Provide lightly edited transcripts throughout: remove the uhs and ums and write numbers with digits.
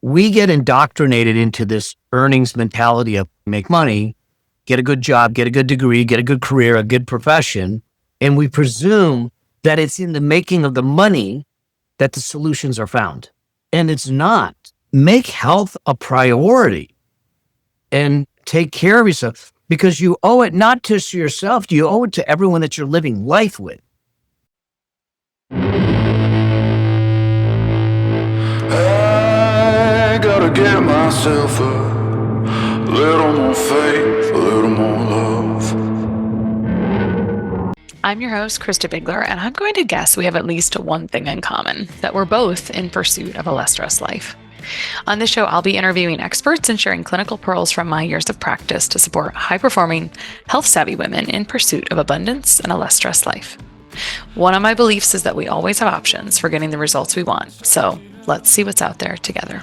we get indoctrinated into this earnings mentality of make money, get a good job, get a good degree, get a good career, a good profession. And we presume that it's in the making of the money that the solutions are found. And it's not. Make health a priority and take care of yourself, because you owe it not just to yourself, you owe it to everyone that you're living life with. I gotta get myself a little more faith, a little more love. I'm your host, Christa Bigler, and I'm going to guess we have at least one thing in common, that we're both in pursuit of a less stressed life. On this show, I'll be interviewing experts and sharing clinical pearls from my years of practice to support high-performing, health-savvy women in pursuit of abundance and a less stressed life. One of my beliefs is that we always have options for getting the results we want, so let's see what's out there together.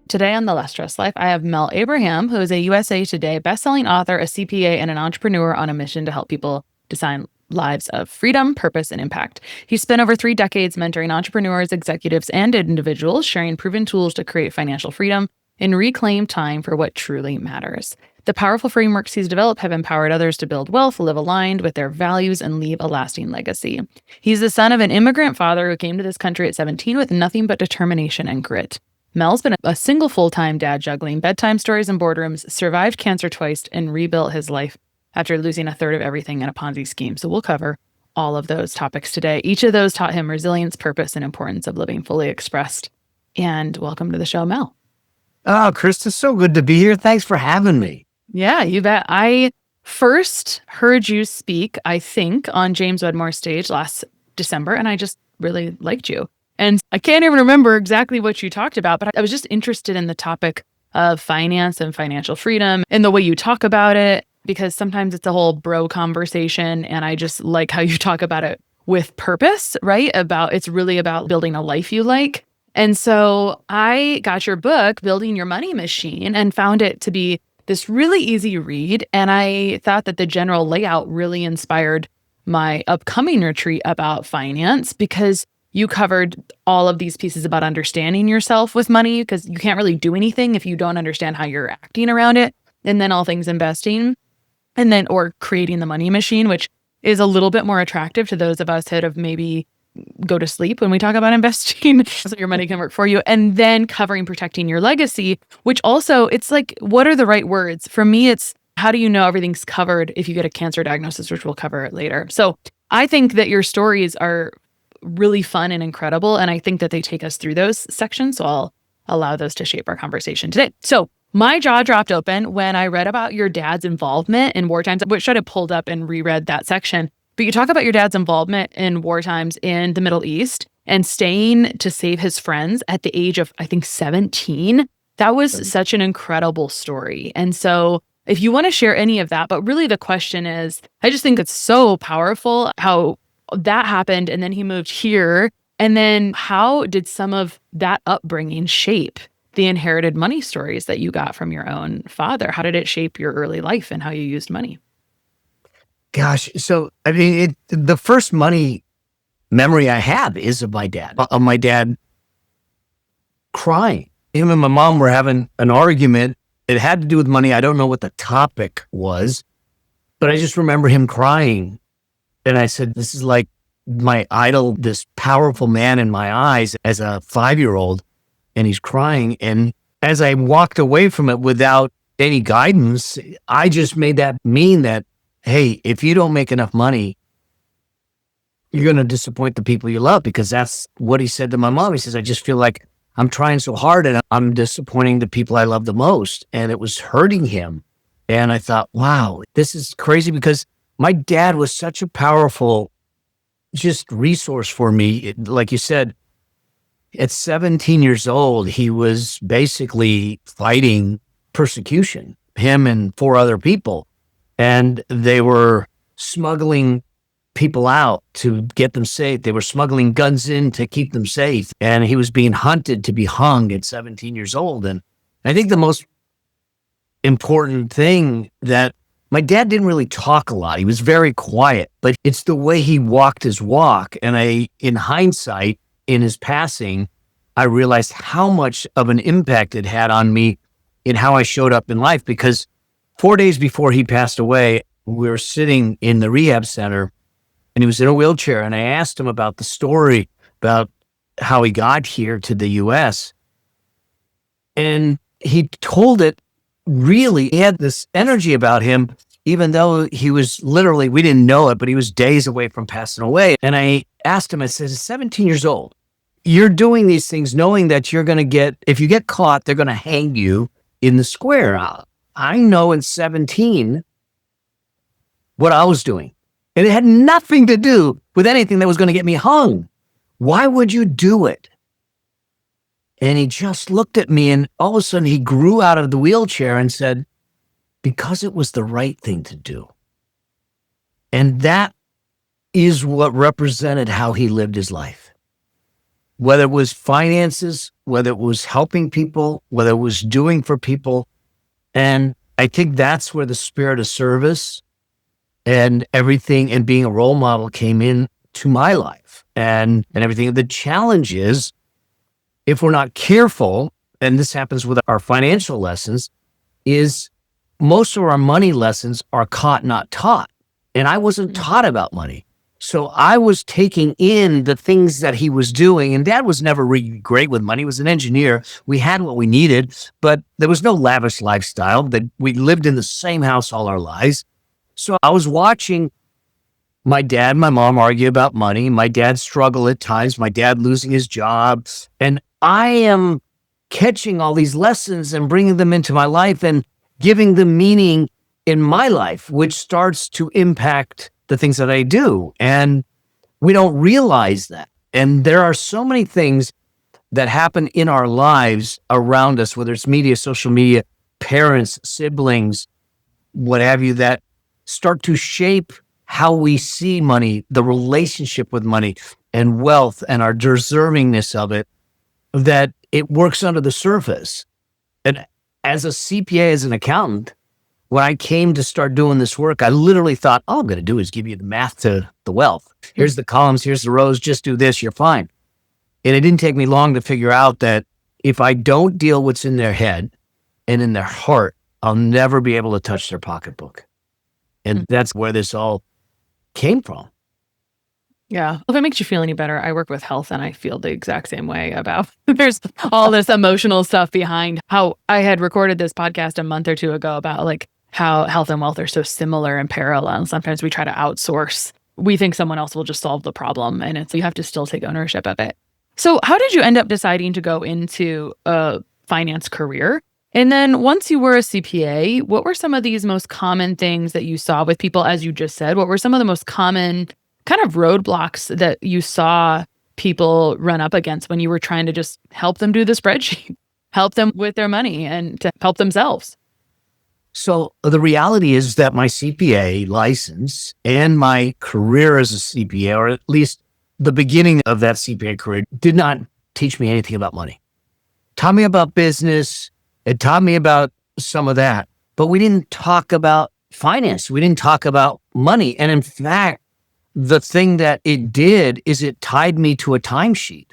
Today on The Less Stressed Life, I have Mel Abraham, who is a USA Today bestselling author, a CPA, and an entrepreneur on a mission to help people design lives of freedom, purpose, and impact. He spent over 3 decades mentoring entrepreneurs, executives, and individuals, sharing proven tools to create financial freedom and reclaim time for what truly matters. The powerful frameworks he's developed have empowered others to build wealth, live aligned with their values, and leave a lasting legacy. He's the son of an immigrant father who came to this country at 17 with nothing but determination and grit. Mel's been a single full-time dad, juggling bedtime stories and boardrooms, survived cancer twice, and rebuilt his life after losing a third of everything in a Ponzi scheme. So we'll cover all of those topics today. Each of those taught him resilience, purpose, and importance of living fully expressed. And welcome to the show, Mel. Oh, Christa, so good to be here. Thanks for having me. Yeah, you bet. I first heard you speak, I think, on James Wedmore's stage last December, and I just really liked you. And I can't even remember exactly what you talked about, but I was just interested in the topic of finance and financial freedom and the way you talk about it, because sometimes it's a whole bro conversation. And I just like how you talk about it with purpose, right? It's really about building a life you like. And so I got your book, Building Your Money Machine, and found it to be this really easy read. And I thought that the general layout really inspired my upcoming retreat about finance, because you covered all of these pieces about understanding yourself with money, because you can't really do anything if you don't understand how you're acting around it. And then all things investing, and then, or creating the money machine, which is a little bit more attractive to those of us that have maybe go to sleep when we talk about investing, so your money can work for you. And then covering protecting your legacy, which also, it's like, what are the right words? For me, it's how do you know everything's covered if you get a cancer diagnosis, which we'll cover later. So I think that your stories are really fun and incredible. And I think that they take us through those sections. So I'll allow those to shape our conversation today. So my jaw dropped open when I read about your dad's involvement in war times, which I had pulled up and reread that section. But you talk about your dad's involvement in war times in the Middle East and staying to save his friends at the age of, I think, 17. That was such an incredible story. And so if you want to share any of that, but really the question is, I just think it's so powerful how that happened, and then he moved here. And then how did some of that upbringing shape the inherited money stories that you got from your own father? How did it shape your early life and how you used money? Gosh, so I mean, the first money memory I have is of my dad crying. Him and my mom were having an argument. It had to do with money. I don't know what the topic was, but I just remember him crying. And I said, this is like my idol, this powerful man in my eyes as a 5-year-old, and he's crying. And as I walked away from it without any guidance, I just made that mean that, hey, if you don't make enough money, you're going to disappoint the people you love, because that's what he said to my mom. He says, I just feel like I'm trying so hard and I'm disappointing the people I love the most. And it was hurting him. And I thought, wow, this is crazy, because my dad was such a powerful just resource for me. Like you said, at 17 years old, he was basically fighting persecution, him and 4 other people. And they were smuggling people out to get them safe. They were smuggling guns in to keep them safe. And he was being hunted to be hung at 17 years old. And I think the most important thing that my dad didn't really talk a lot. He was very quiet, but it's the way he walked his walk. And in hindsight, in his passing, I realized how much of an impact it had on me in how I showed up in life. Because 4 days before he passed away, we were sitting in the rehab center and he was in a wheelchair. And I asked him about the story about how he got here to the US. And he told it really, he had this energy about him, even though he was literally, we didn't know it, but he was days away from passing away. And I asked him, I said, 17 years old, you're doing these things knowing that you're going to get, if you get caught, they're going to hang you in the square. I know in 17 what I was doing. And it had nothing to do with anything that was going to get me hung. Why would you do it? And he just looked at me, and all of a sudden he grew out of the wheelchair and said, because it was the right thing to do. And that is what represented how he lived his life. Whether it was finances, whether it was helping people, whether it was doing for people. And I think that's where the spirit of service and everything and being a role model came in to my life and everything. The challenge is, if we're not careful, and this happens with our financial lessons, is most of our money lessons are caught, not taught. And I wasn't taught about money. So I was taking in the things that he was doing. And Dad was never really great with money. He was an engineer. We had what we needed, but there was no lavish lifestyle. That we lived in the same house all our lives. So I was watching my dad and my mom argue about money. My dad struggle at times. My dad losing his job. And I am catching all these lessons and bringing them into my life and giving them meaning in my life, which starts to impact the things that I do. And we don't realize that. And there are so many things that happen in our lives around us, whether it's media, social media, parents, siblings, what have you, that start to shape how we see money, the relationship with money and wealth and our deservingness of it, that it works under the surface. And as a CPA, as an accountant, when I came to start doing this work, I literally thought, all I'm going to do is give you the math to the wealth. Here's the columns, here's the rows, just do this, you're fine. And it didn't take me long to figure out that if I don't deal what's in their head and in their heart, I'll never be able to touch their pocketbook. And that's where this all came from. Yeah. If it makes you feel any better, I work with health and I feel the exact same way about there's all this emotional stuff behind how I had recorded this podcast a month or two ago about like how health and wealth are so similar and parallel. And sometimes we try to outsource. We think someone else will just solve the problem, and you have to still take ownership of it. So how did you end up deciding to go into a finance career? And then once you were a CPA, what were some of these most common things that you saw with people, as you just said? What were some of the most common kind of roadblocks that you saw people run up against when you were trying to just help them do the spreadsheet, help them with their money and to help themselves? So the reality is that my CPA license and my career as a CPA, or at least the beginning of that CPA career, did not teach me anything about money. Taught me about business. It taught me about some of that, but we didn't talk about finance. We didn't talk about money. And in fact, the thing that it did is it tied me to a timesheet,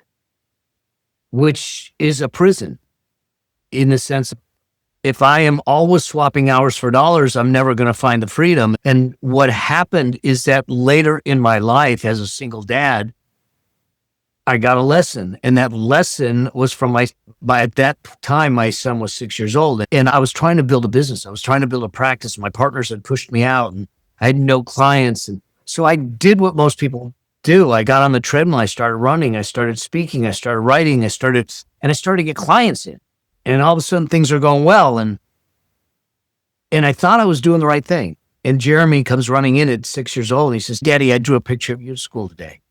which is a prison in the sense of, if I am always swapping hours for dollars, I'm never going to find the freedom. And what happened is that later in my life as a single dad, I got a lesson. And that lesson was from at that time, my son was 6 years old. And I was trying to build a business. I was trying to build a practice. My partners had pushed me out and I had no clients. And so I did what most people do. I got on the treadmill. I started running. I started speaking. I started writing. I started to get clients in. And all of a sudden things are going well. And I thought I was doing the right thing. And Jeremy comes running in at 6 years old. And he says, "Daddy, I drew a picture of you at school today."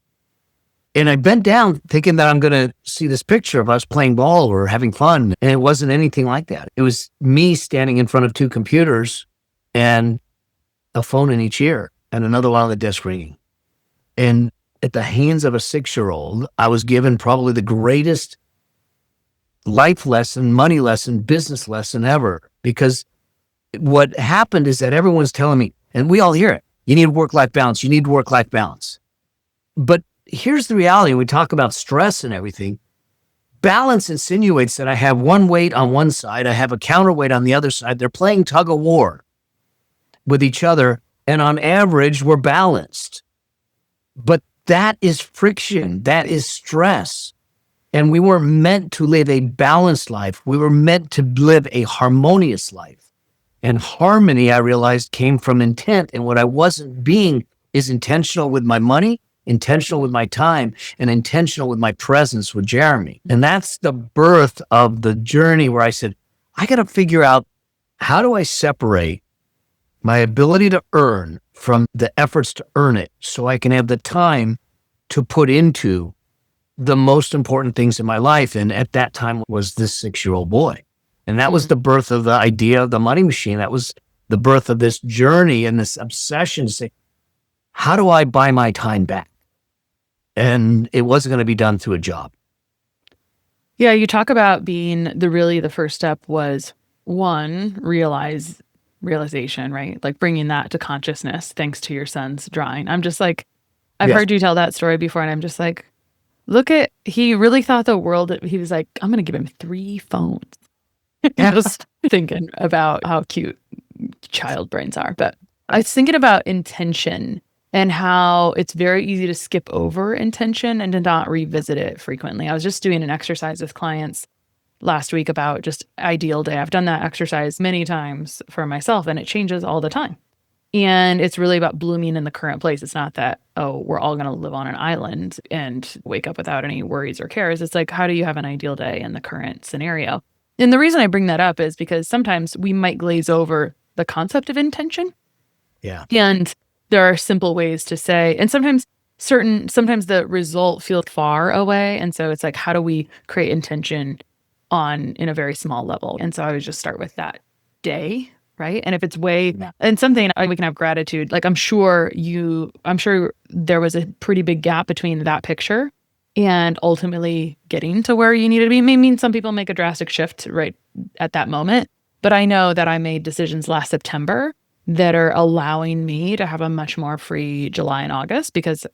And I bent down thinking that I'm going to see this picture of us playing ball or having fun. And it wasn't anything like that. It was me standing in front of two computers and a phone in each ear and another one on the desk ringing. And at the hands of a 6-year-old, I was given probably the greatest life lesson, money lesson, business lesson ever, because what happened is that everyone's telling me, and we all hear it, you need work-life balance, you need work-life balance. But here's the reality. We talk about stress and everything. Balance insinuates that I have one weight on one side, I have a counterweight on the other side. They're playing tug of war with each other, and on average, we're balanced. But that is friction, that is stress. And we weren't meant to live a balanced life. We were meant to live a harmonious life. And harmony, I realized, came from intent. And what I wasn't being is intentional with my money, intentional with my time, and intentional with my presence with Jeremy. And that's the birth of the journey where I said, I got to figure out, how do I separate my ability to earn from the efforts to earn it so I can have the time to put into the most important things in my life. And at that time was this 6-year-old boy. And that was the birth of the idea of the money machine. That was the birth of this journey and this obsession to say, how do I buy my time back? And it wasn't going to be done through a job. Yeah, you talk about being the first step was one, realization, right? Like bringing that to consciousness thanks to your son's drawing. I'm just like, I've heard you tell that story before, and I'm just like, he really thought the world, he was like, I'm going to give him 3 phones. Just thinking about how cute child brains are. But I was thinking about intention and how it's very easy to skip over intention and to not revisit it frequently. I was just doing an exercise with clients last week about just ideal day. I've done that exercise many times for myself, and it changes all the time. And it's really about blooming in the current place. It's not that, we're all going to live on an island and wake up without any worries or cares. It's like, how do you have an ideal day in the current scenario? And the reason I bring that up is because sometimes we might glaze over the concept of intention. Yeah. And there are simple ways to say, and sometimes the result feels far away. And so it's like, how do we create intention in a very small level? And so I would just start with that day, right? And if it's and something we can have gratitude, like I'm sure there was a pretty big gap between that picture and ultimately getting to where you needed to be. I mean, some people make a drastic shift right at that moment, but I know that I made decisions last September that are allowing me to have a much more free July and August, because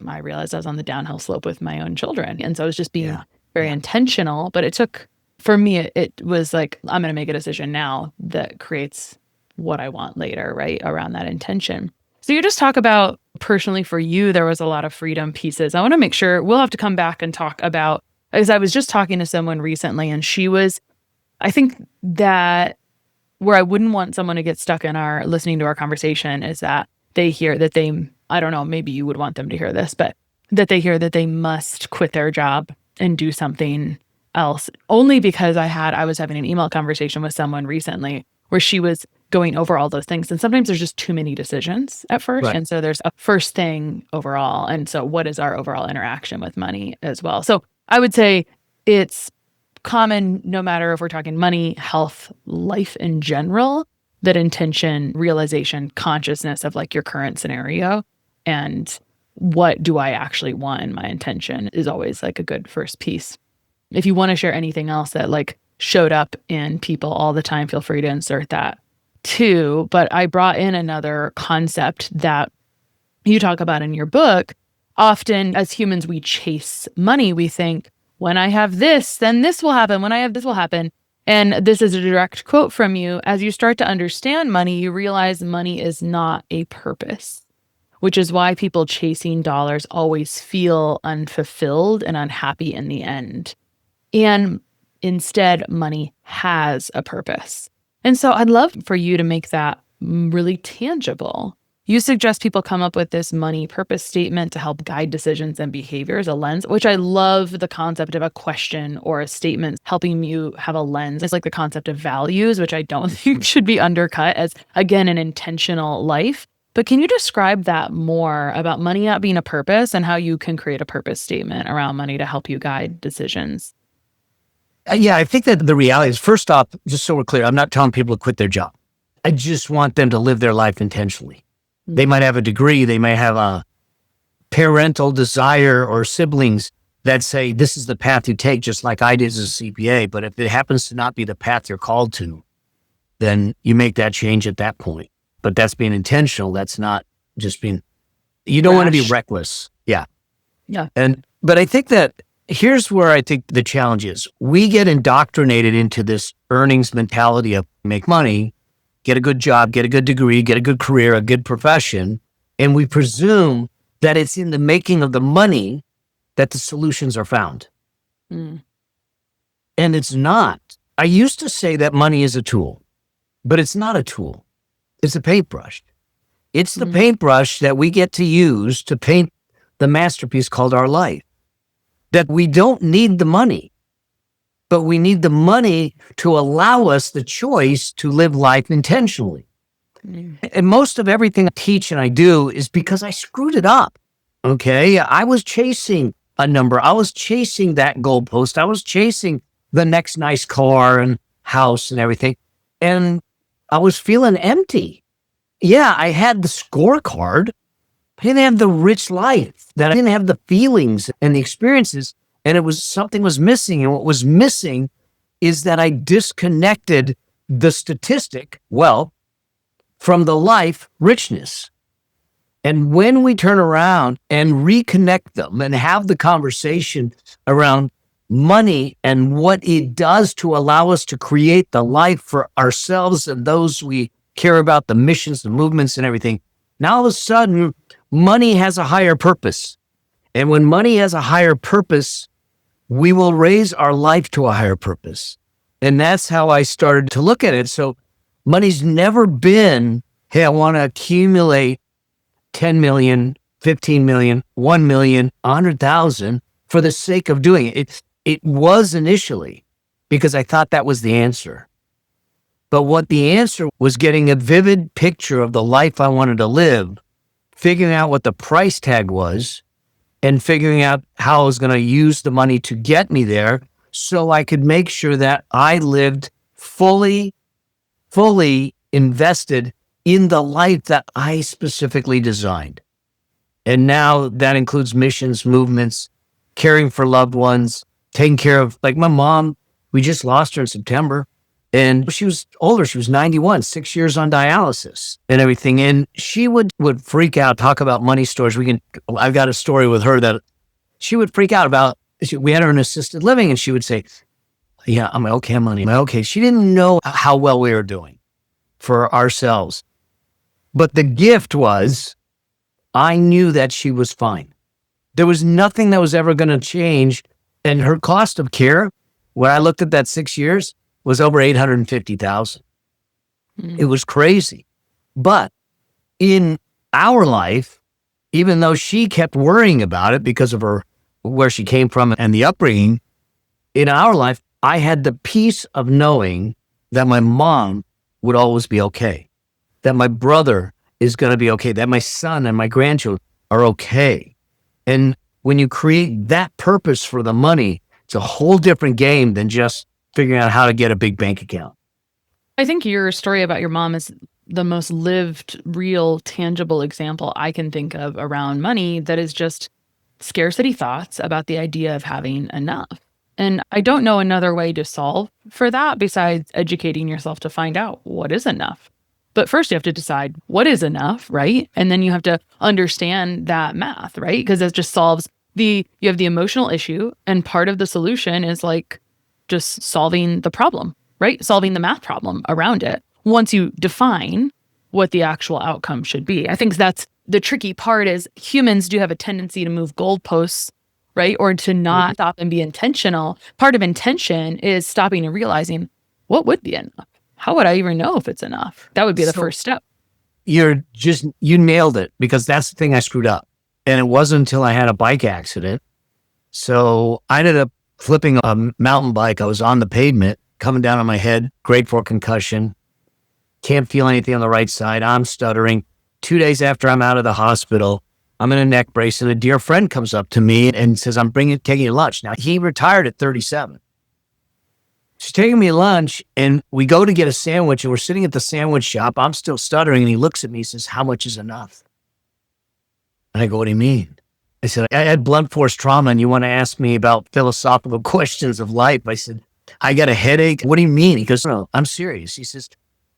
I realized I was on the downhill slope with my own children. And so I was just being very intentional, but it took, for me, it was like, I'm going to make a decision now that creates what I want later, right? Around that intention. So you just talk about personally for you, there was a lot of freedom pieces. I want to make sure we'll have to come back and talk about, because I was just talking to someone recently, and I think that where I wouldn't want someone to get stuck in listening to our conversation is that they hear that I don't know, maybe you would want them to hear this, but that they hear that they must quit their job and do something else, only because I was having an email conversation with someone recently where she was going over all those things. And sometimes there's just too many decisions at first. Right. And so there's a first thing overall. And so what is our overall interaction with money as well? So I would say it's common, no matter if we're talking money, health, life in general, that intention, realization, consciousness of like your current scenario and what do I actually want in my intention is always like a good first piece. If you want to share anything else that like showed up in people all the time, feel free to insert that too. But I brought in another concept that you talk about in your book. Often as humans, we chase money. We think, when I have this, then this will happen. When I have this will happen. And this is a direct quote from you. As you start to understand money, you realize money is not a purpose, which is why people chasing dollars always feel unfulfilled and unhappy in the end. And instead, money has a purpose. And so I'd love for you to make that really tangible. You suggest people come up with this money purpose statement to help guide decisions and behaviors, a lens, which I love the concept of a question or a statement helping you have a lens. It's like the concept of values, which I don't think should be undercut as, again, an intentional life. But can you describe that more about money not being a purpose and how you can create a purpose statement around money to help you guide decisions? Yeah, I think that the reality is, first off, just so we're clear, I'm not telling people to quit their job. I just want them to live their life intentionally. Mm-hmm. They might have a degree, they may have a parental desire or siblings that say, this is the path you take, just like I did as a CPA. But if it happens to not be the path you're called to, then you make that change at that point. But that's being intentional. That's not just being, you don't want to be Rash. reckless. Yeah. Yeah. But I think that here's where I think the challenge is. We get indoctrinated into this earnings mentality of make money, get a good job, get a good degree, get a good career, a good profession. And we presume that it's in the making of the money that the solutions are found. Mm. And it's not. I used to say that money is a tool, but it's not a tool. It's a paintbrush. It's the paintbrush that we get to use to paint the masterpiece called our life. That we don't need the money, but we need the money to allow us the choice to live life intentionally. And most of everything I teach and I do is because I screwed it up. Okay. I was chasing a number. I was chasing that goalpost. I was chasing the next nice car and house and everything. And I was feeling empty. Yeah, I had the scorecard. I didn't have the rich life, that I didn't have the feelings and the experiences. And it was something was missing. And what was missing is that I disconnected the statistic, wealth, from the life richness. And when we turn around and reconnect them and have the conversation around money and what it does to allow us to create the life for ourselves and those we care about, the missions, the movements and everything, now all of a sudden, money has a higher purpose. And when money has a higher purpose, we will raise our life to a higher purpose. And that's how I started to look at it. So money's never been, hey, I want to accumulate 10 million, 15 million, 1 million, 100,000 for the sake of doing it. It was initially because I thought that was the answer. But what the answer was getting a vivid picture of the life I wanted to live, figuring out what the price tag was, and figuring out how I was going to use the money to get me there so I could make sure that I lived fully invested in the life that I specifically designed. And now that includes missions, movements, caring for loved ones, taking care of, like my mom, we just lost her in September. And she was older. She was 91, 6 years on dialysis and everything. And she would freak out, talk about money stories. I've got a story with her that she would freak out about. We had her in assisted living and she would say, yeah, I'm okay, money. I'm okay. She didn't know how well we were doing for ourselves. But the gift was, I knew that she was fine. There was nothing that was ever going to change. And her cost of care, when I looked at that 6 years, was over $850,000. It was crazy. But in our life, even though she kept worrying about it because of where she came from and the upbringing, in our life, I had the peace of knowing that my mom would always be okay, that my brother is going to be okay, that my son and my grandchildren are okay. And when you create that purpose for the money, it's a whole different game than just figuring out how to get a big bank account. I think your story about your mom is the most lived, real, tangible example I can think of around money that is just scarcity thoughts about the idea of having enough. And I don't know another way to solve for that besides educating yourself to find out what is enough. But first you have to decide what is enough, right? And then you have to understand that math, right? Because it just solves you have the emotional issue, and part of the solution is like just solving the problem, right? Solving the math problem around it. Once you define what the actual outcome should be. I think that's the tricky part is humans do have a tendency to move goalposts, right? Or to not stop and be intentional. Part of intention is stopping and realizing what would be enough. How would I even know if it's enough? That would be the first step. You nailed it, because that's the thing I screwed up. And it wasn't until I had a bike accident. So I ended up flipping a mountain bike. I was on the pavement, coming down on my head, grade 4 concussion. Can't feel anything on the right side. I'm stuttering. 2 days after I'm out of the hospital, I'm in a neck brace, and a dear friend comes up to me and says, I'm taking you lunch. Now, he retired at 37. She's taking me lunch, and we go to get a sandwich, and we're sitting at the sandwich shop. I'm still stuttering, and he looks at me and says, how much is enough? And I go, what do you mean? I said, I had blunt force trauma, and you want to ask me about philosophical questions of life. I said, I got a headache. What do you mean? He goes, no, I'm serious. He says,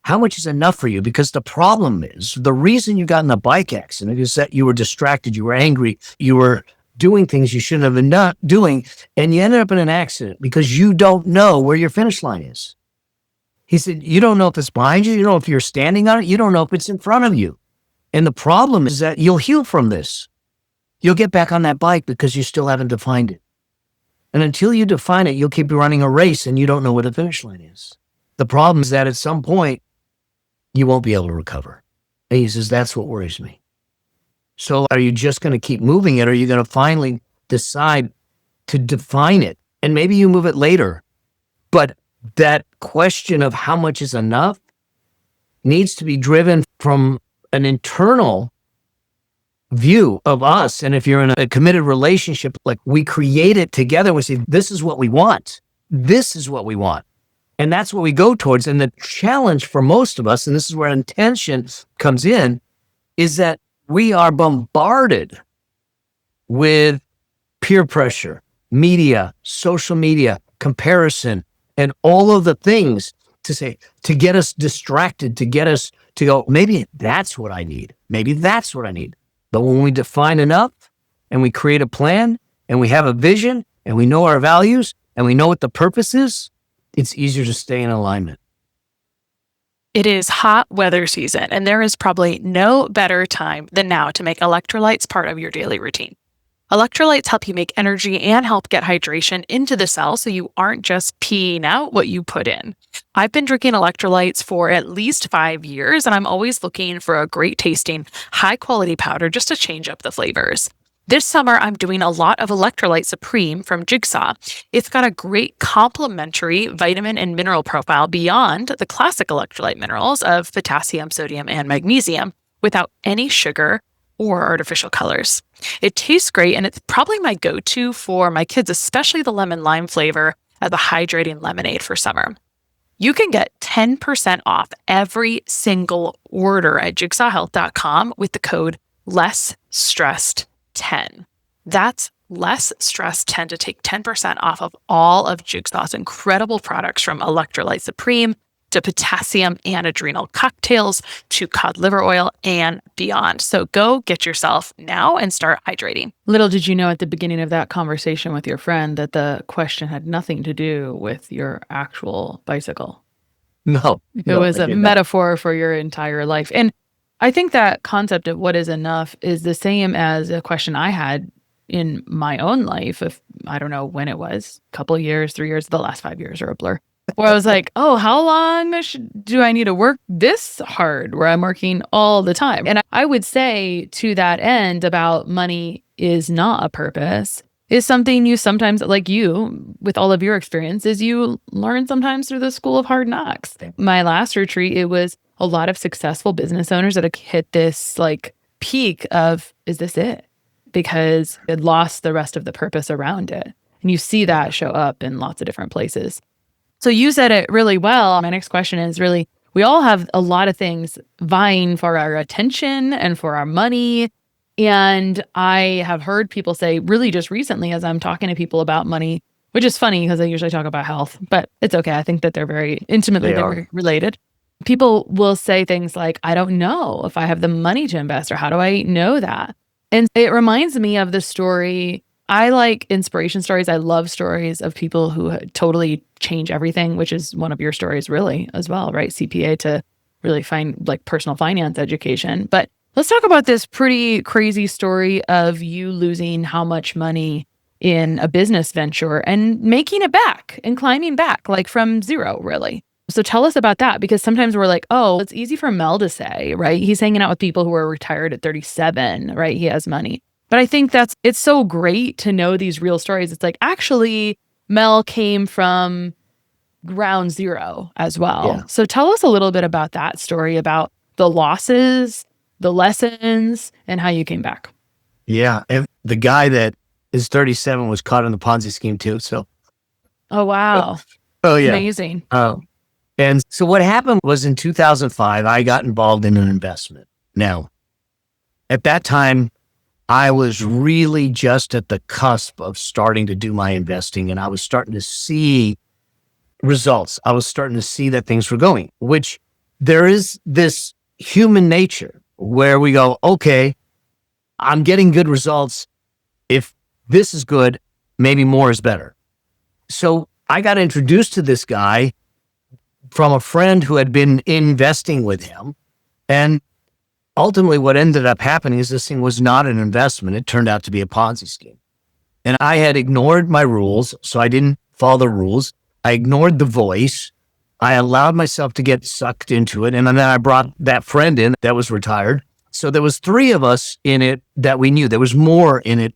how much is enough for you? Because the problem is, the reason you got in a bike accident is that you were distracted, you were angry, you were doing things you shouldn't have been not doing, and you ended up in an accident because you don't know where your finish line is. He said, you don't know if it's behind you, you don't know if you're standing on it, you don't know if it's in front of you. And the problem is that you'll heal from this. You'll get back on that bike because you still haven't defined it. And until you define it, you'll keep running a race and you don't know where the finish line is. The problem is that at some point, you won't be able to recover. And he says, that's what worries me. So are you just going to keep moving it, or are you going to finally decide to define it? And maybe you move it later. But that question of how much is enough needs to be driven from an internal view of us. And if you're in a committed relationship, like we create it together, we say, this is what we want. This is what we want. And that's what we go towards. And the challenge for most of us, and this is where intention comes in, is that we are bombarded with peer pressure, media, social media, comparison, and all of the things to get us distracted, to get us to go, maybe that's what I need. Maybe that's what I need. But when we define enough and we create a plan and we have a vision and we know our values and we know what the purpose is, it's easier to stay in alignment. It is hot weather season, and there is probably no better time than now to make electrolytes part of your daily routine. Electrolytes help you make energy and help get hydration into the cell so you aren't just peeing out what you put in. I've been drinking electrolytes for at least 5 years, and I'm always looking for a great tasting, high quality powder just to change up the flavors. This summer, I'm doing a lot of Electrolyte Supreme from Jigsaw. It's got a great complementary vitamin and mineral profile beyond the classic electrolyte minerals of potassium, sodium, and magnesium without any sugar or artificial colors. It tastes great, and it's probably my go-to for my kids, especially the lemon lime flavor as a hydrating lemonade for summer. You can get 10% off every single order at jigsawhealth.com with the code LESSSTRESSED10. That's LESSSTRESSED10 to take 10% off of all of Jigsaw's incredible products, from Electrolyte Supreme to potassium and adrenal cocktails to cod liver oil and beyond. So go get yourself now and start hydrating. Little did you know at the beginning of that conversation with your friend that the question had nothing to do with your actual bicycle. No. It was a metaphor for your entire life. And I think that concept of what is enough is the same as a question I had in my own life. If I don't know when it was, a couple of years, 3 years, the last 5 years are a blur. Where I was like, oh, how long do I need to work this hard where I'm working all the time? And I would say to that end about money is not a purpose is something you sometimes, like you, with all of your experiences, you learn sometimes through the school of hard knocks. My last retreat, it was a lot of successful business owners that had hit this like peak of, is this it? Because it lost the rest of the purpose around it. And you see that show up in lots of different places. So you said it really well. My next question is really, we all have a lot of things vying for our attention and for our money. And I have heard people say really just recently, as I'm talking to people about money, which is funny because I usually talk about health, but it's okay. I think that they're very intimately related. People will say things like, I don't know if I have the money to invest, or how do I know that? And it reminds me of the story. I like inspiration stories. I love stories of people who totally change everything, which is one of your stories really as well, right? CPA to really find like personal finance education. But let's talk about this pretty crazy story of you losing how much money in a business venture and making it back and climbing back like from zero, really. So tell us about that, because sometimes we're like, oh, it's easy for Mel to say, right? He's hanging out with people who are retired at 37, right? He has money. But I think it's so great to know these real stories. It's like, actually, Mel came from ground zero as well. Yeah. So tell us a little bit about that story, about the losses, the lessons, and how you came back. Yeah. And the guy that is 37 was caught in the Ponzi scheme too. So. Oh, wow. Oh, yeah. Amazing. And so what happened was in 2005, I got involved in an investment. Now, at that time, I was really just at the cusp of starting to do my investing, and I was starting to see results. I was starting to see that things were going, which there is this human nature where we go, okay, I'm getting good results. If this is good, maybe more is better. So I got introduced to this guy from a friend who had been investing with him. And ultimately what ended up happening is this thing was not an investment. It turned out to be a Ponzi scheme. And I had ignored my rules, so I didn't follow the rules. I ignored the voice. I allowed myself to get sucked into it. And then I brought that friend in that was retired. So there was 3 of us in it that we knew. There was more in it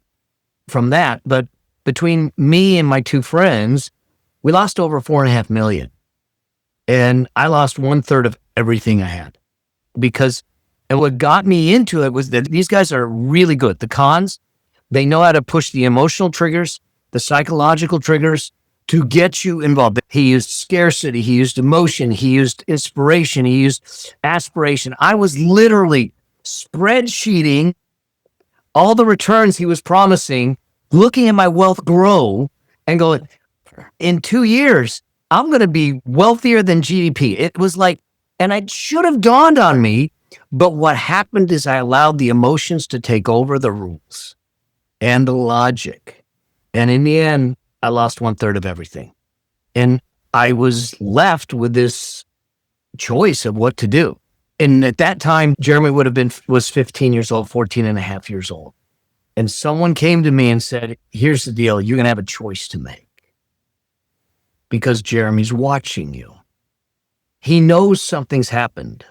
from that. But between me and my 2 friends, we lost over $4.5 million. And I lost 1/3 of everything I had. And what got me into it was that these guys are really good. The cons, they know how to push the emotional triggers, the psychological triggers to get you involved. He used scarcity, he used emotion, he used inspiration, he used aspiration. I was literally spreadsheeting all the returns he was promising, looking at my wealth grow and going, in 2 years, I'm going to be wealthier than GDP. It was like, and it should have dawned on me, but what happened is I allowed the emotions to take over the rules and the logic. And in the end, I lost 1/3 of everything. And I was left with this choice of what to do. And at that time, Jeremy was 15 years old, 14 and a half years old. And someone came to me and said, here's the deal. You're going to have a choice to make because Jeremy's watching you. He knows something's happened.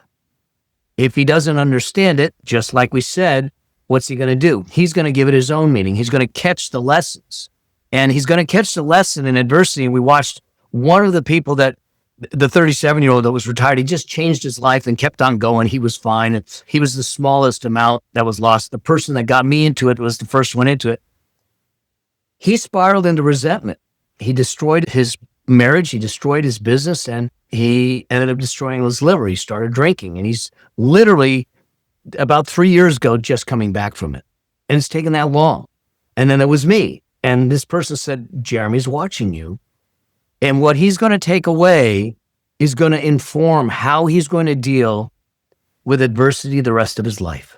If he doesn't understand it, just like we said, what's he going to do? He's going to give it his own meaning. He's going to catch the lessons. And he's going to catch the lesson in adversity. And we watched one of the people the 37-year-old that was retired, he just changed his life and kept on going. He was fine. And he was the smallest amount that was lost. The person that got me into it was the first one into it. He spiraled into resentment. He destroyed his marriage. He destroyed his business, and he ended up destroying his liver. He started drinking, and he's literally about 3 years ago just coming back from it. And it's taken that long. And then it was me. And this person said, Jeremy's watching you. And what he's going to take away is going to inform how he's going to deal with adversity the rest of his life.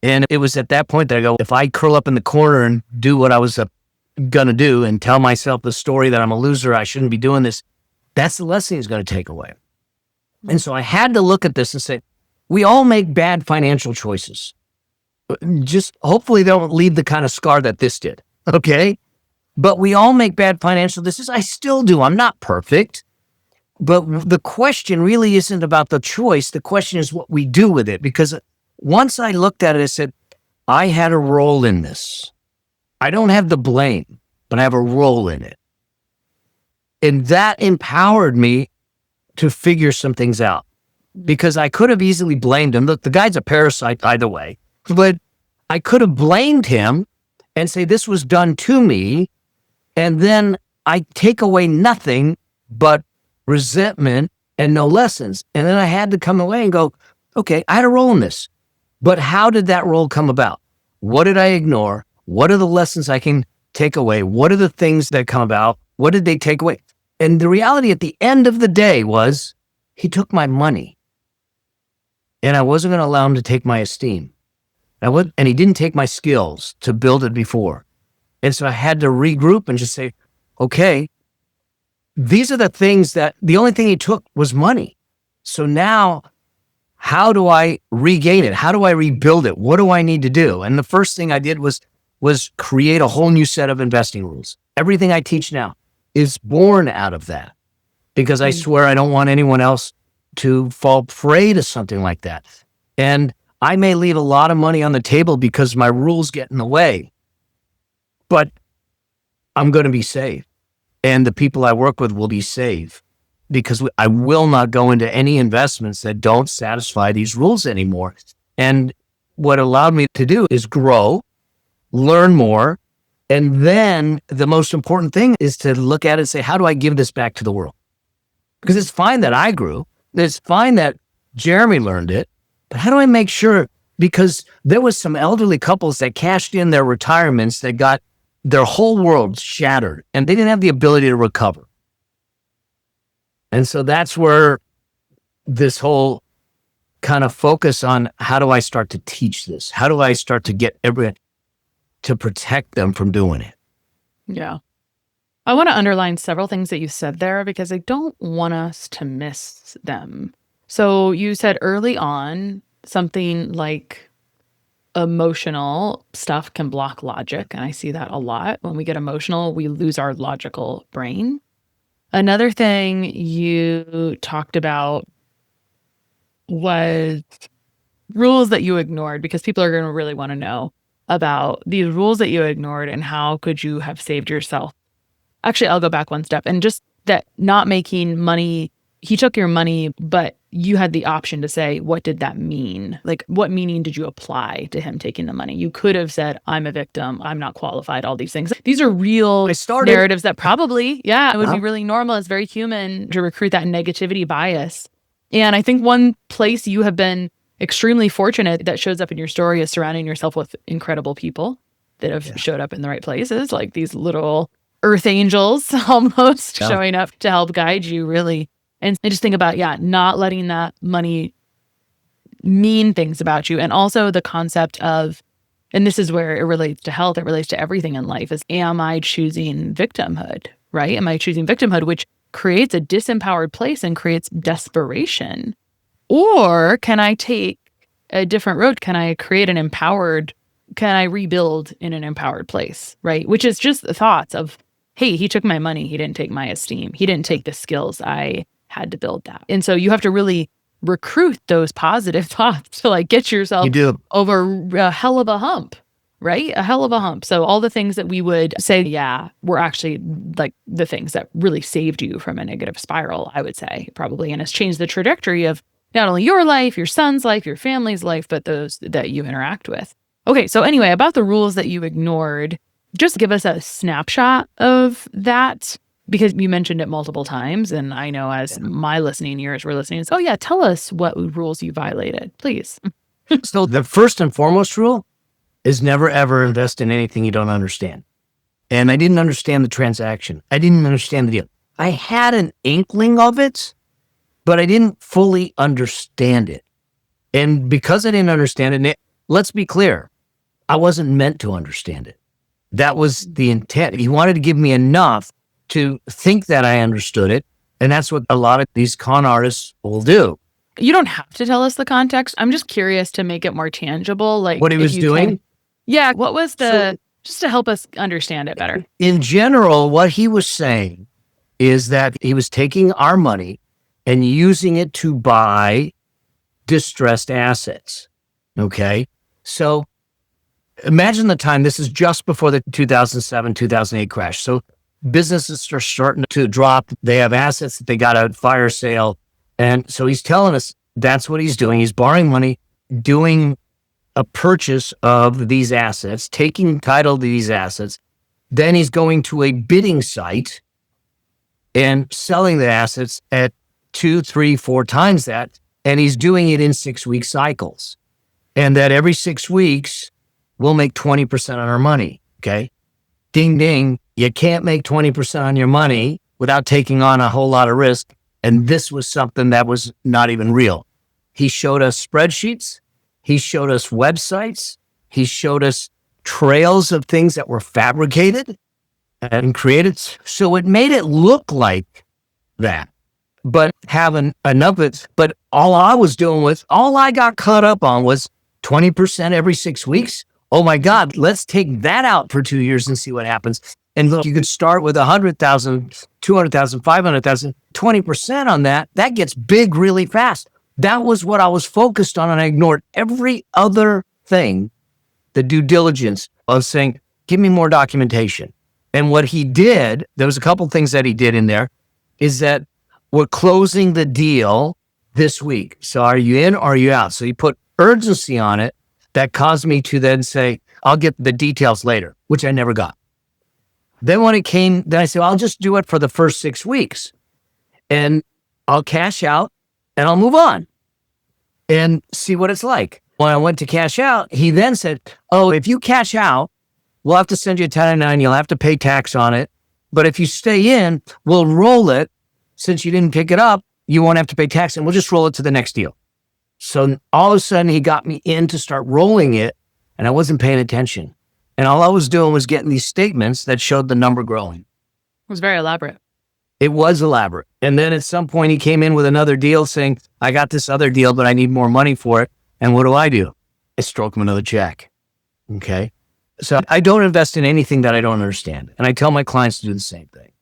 And it was at that point that I go, if I curl up in the corner and do what I was going to do and tell myself the story that I'm a loser, I shouldn't be doing this, that's the lesson he's going to take away. And so I had to look at this and say, we all make bad financial choices. Just hopefully they don't leave the kind of scar that this did. Okay. But we all make bad financial decisions. I still do. I'm not perfect. But the question really isn't about the choice. The question is what we do with it. Because once I looked at it, I said, I had a role in this. I don't have the blame, but I have a role in it. And that empowered me to figure some things out. Because I could have easily blamed him. Look, the guy's a parasite either way. But I could have blamed him and say this was done to me. And then I take away nothing but resentment and no lessons. And then I had to come away and go, okay, I had a role in this. But how did that role come about? What did I ignore? What are the lessons I can take away? What are the things that come about? What did they take away? And the reality at the end of the day was he took my money. And I wasn't going to allow him to take my esteem. And he didn't take my skills to build it before. And so I had to regroup and just say, okay, these are the things that the only thing he took was money. So now how do I regain it? How do I rebuild it? What do I need to do? And the first thing I did was create a whole new set of investing rules. Everything I teach now is born out of that because I swear I don't want anyone else to fall prey to something like that. And I may leave a lot of money on the table because my rules get in the way, but I'm going to be safe. And the people I work with will be safe because I will not go into any investments that don't satisfy these rules anymore. And what allowed me to do is grow, learn more. And then the most important thing is to look at it and say, how do I give this back to the world? Because it's fine that I grew. It's fine that Jeremy learned it. But how do I make sure? Because there was some elderly couples that cashed in their retirements that got their whole world shattered and they didn't have the ability to recover. And so that's where this whole kind of focus on how do I start to teach this? How do I start to get everyone to protect them from doing it? Yeah. I want to underline several things that you said there because I don't want us to miss them. So you said early on something like emotional stuff can block logic. And I see that a lot. When we get emotional, we lose our logical brain. Another thing you talked about was rules that you ignored, because people are going to really want to know about these rules that you ignored and how could you have saved yourself. Actually, I'll go back one step, and just that not making money, he took your money, but you had the option to say, what did that mean? Like, what meaning did you apply to him taking the money? You could have said, I'm a victim, I'm not qualified, all these things. These are real narratives that probably, it would be really normal. It's very human to recruit that negativity bias. And I think one place you have been extremely fortunate that shows up in your story is surrounding yourself with incredible people that have showed up in the right places, like these little earth angels almost showing up to help guide you, really. And I just think about, not letting that money mean things about you. And also the concept of, and this is where it relates to health, it relates to everything in life, is am I choosing victimhood, right? Am I choosing victimhood, which creates a disempowered place and creates desperation? Or can I take a different road? Can I create can I rebuild in an empowered place, right? Which is just the thoughts of, hey, he took my money. He didn't take my esteem. He didn't take the skills. I had to build that. And so you have to really recruit those positive thoughts to like get yourself over a hell of a hump, right? A hell of a hump. So all the things that we would say, were actually like the things that really saved you from a negative spiral, I would say, probably. And has changed the trajectory of not only your life, your son's life, your family's life, but those that you interact with. Okay, so anyway, about the rules that you ignored, just give us a snapshot of that, because you mentioned it multiple times. And I know as my listening ears were listening, it's, tell us what rules you violated, please. So the first and foremost rule is never, ever invest in anything you don't understand. And I didn't understand the transaction. I didn't understand the deal. I had an inkling of it, but I didn't fully understand it. And because I didn't understand it, let's be clear, I wasn't meant to understand it. That was the intent. He wanted to give me enough to think that I understood it. And that's what a lot of these con artists will do. You don't have to tell us the context. I'm just curious to make it more tangible. Like what he was doing? What was just to help us understand it better. In general, what he was saying is that he was taking our money and using it to buy distressed assets. Okay. So imagine the time, this is just before the 2007, 2008 crash. So businesses are starting to drop. They have assets that they got at fire sale. And so he's telling us that's what he's doing. He's borrowing money, doing a purchase of these assets, taking title to these assets. Then he's going to a bidding site and selling the assets at 2, 3, 4 times that. And he's doing it in 6-week cycles. And that every 6 weeks, we'll make 20% on our money. Okay. Ding, ding. You can't make 20% on your money without taking on a whole lot of risk. And this was something that was not even real. He showed us spreadsheets. He showed us websites. He showed us trails of things that were fabricated and created. So it made it look like that. But having enough of it, but all I got caught up on was 20% every 6 weeks. Oh my God, let's take that out for 2 years and see what happens. And look, you could start with 100,000, 200,000, 500,000, 20% on that. That gets big really fast. That was what I was focused on. And I ignored every other thing, the due diligence of saying, give me more documentation. And what he did, there was a couple things that he did in there, is that we're closing the deal this week. So are you in or are you out? So he put urgency on it that caused me to then say, I'll get the details later, which I never got. Then when it came, then I said, I'll just do it for the first 6 weeks and I'll cash out and I'll move on and see what it's like. When I went to cash out, he then said, if you cash out, we'll have to send you a 1099. You'll have to pay tax on it. But if you stay in, we'll roll it since you didn't pick it up you won't have to pay tax and we'll just roll it to the next deal. So all of a sudden he got me in to start rolling it and I wasn't paying attention. And all I was doing was getting these statements that showed the number growing. It was very elaborate. It was elaborate. And then at some point he came in with another deal saying, I got this other deal, but I need more money for it. And what do? I stroke him another check. Okay. So I don't invest in anything that I don't understand. And I tell my clients to do the same thing.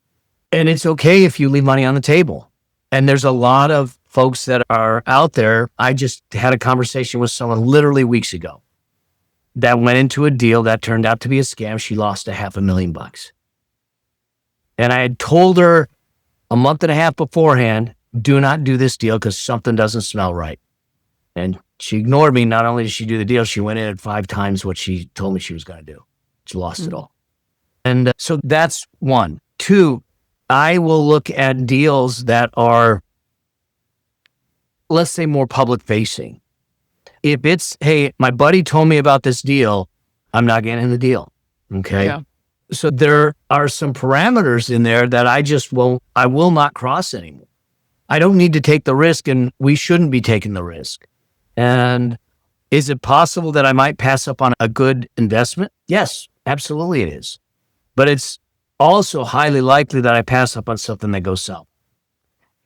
And it's okay if you leave money on the table. And there's a lot of folks that are out there. I just had a conversation with someone literally weeks ago that went into a deal that turned out to be a scam. She lost $500,000. And I had told her a month and a half beforehand, do not do this deal because something doesn't smell right. And she ignored me. Not only did she do the deal, she went in at 5 times what she told me she was going to do. She lost it all. And so that's one. 2, I will look at deals that are, let's say, more public facing. If it's, hey, my buddy told me about this deal, I'm not getting in the deal. Okay. Yeah. So there are some parameters in there that I will not cross anymore. I don't need to take the risk and we shouldn't be taking the risk. And is it possible that I might pass up on a good investment? Yes, absolutely it is. But it's also highly likely that I pass up on something that goes south.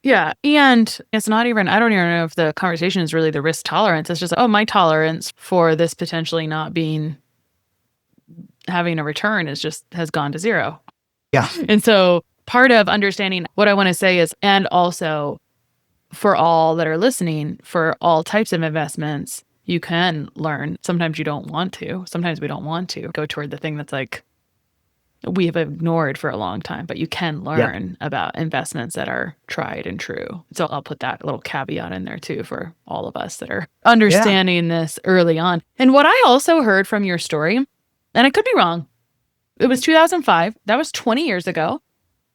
Yeah. And it's not even, I don't even know if the conversation is really the risk tolerance. It's just, my tolerance for this potentially not having a return has gone to 0. Yeah. And so part of understanding what I want to say is, and also for all that are listening, for all types of investments, you can learn. Sometimes you don't want to. Sometimes we don't want to go toward the thing that's like we have ignored for a long time, but you can learn about investments that are tried and true. So I'll put that little caveat in there too for all of us that are understanding this early on. And what I also heard from your story, and I could be wrong, it was 2005. That was 20 years ago.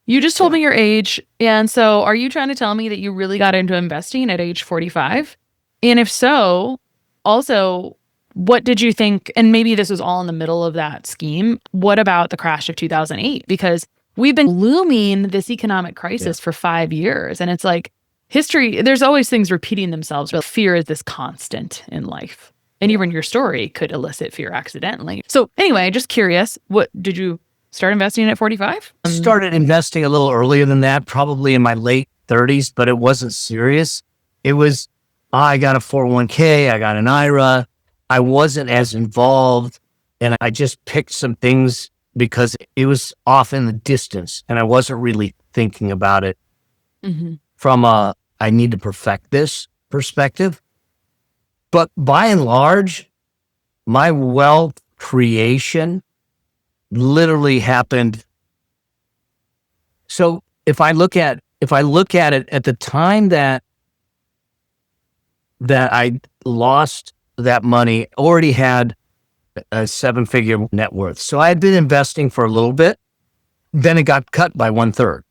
You just told me your age. And so are you trying to tell me that you really got into investing at age 45? And if so, also, what did you think? And maybe this was all in the middle of that scheme. What about the crash of 2008? Because we've been looming this economic crisis for 5 years. And it's like history, there's always things repeating themselves, but fear is this constant in life. And even your story could elicit fear accidentally. So anyway, just curious, what did you start investing at 45? I started investing a little earlier than that, probably in my late 30s, but it wasn't serious. It was, I got a 401k, I got an IRA. I wasn't as involved and I just picked some things because it was off in the distance and I wasn't really thinking about it from a, I need to perfect this perspective. But by and large, my wealth creation literally happened. So if I look at it at the time that I lost that money, already had a 7-figure net worth. So I had been investing for a little bit, then it got cut by 1/3.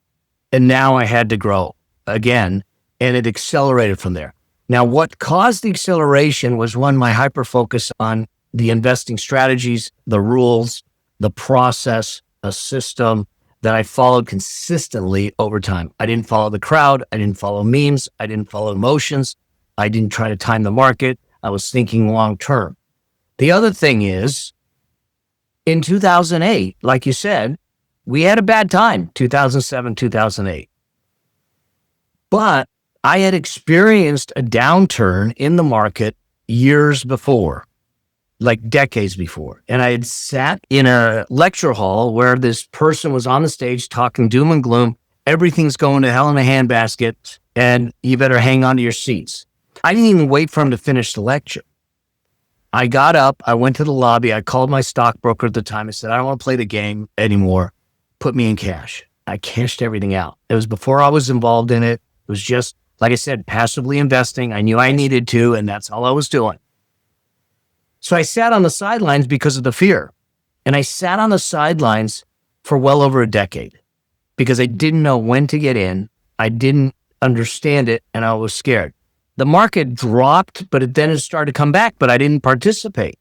And now I had to grow again and it accelerated from there. Now, what caused the acceleration was my hyper focus on the investing strategies, the rules, the process, a system that I followed consistently over time. I didn't follow the crowd. I didn't follow memes. I didn't follow emotions. I didn't try to time the market. I was thinking long term. The other thing is, in 2008, like you said, we had a bad time, 2007, 2008. But I had experienced a downturn in the market years before, like decades before. And I had sat in a lecture hall where this person was on the stage talking doom and gloom. Everything's going to hell in a handbasket and you better hang on to your seats. I didn't even wait for him to finish the lecture. I got up, I went to the lobby, I called my stockbroker at the time. I said, I don't want to play the game anymore. Put me in cash. I cashed everything out. It was before I was involved in it. It was just, like I said, passively investing. I knew I needed to, and that's all I was doing. So I sat on the sidelines because of the fear. And I sat on the sidelines for well over a decade because I didn't know when to get in. I didn't understand it, and I was scared. The market dropped, but then it started to come back, but I didn't participate.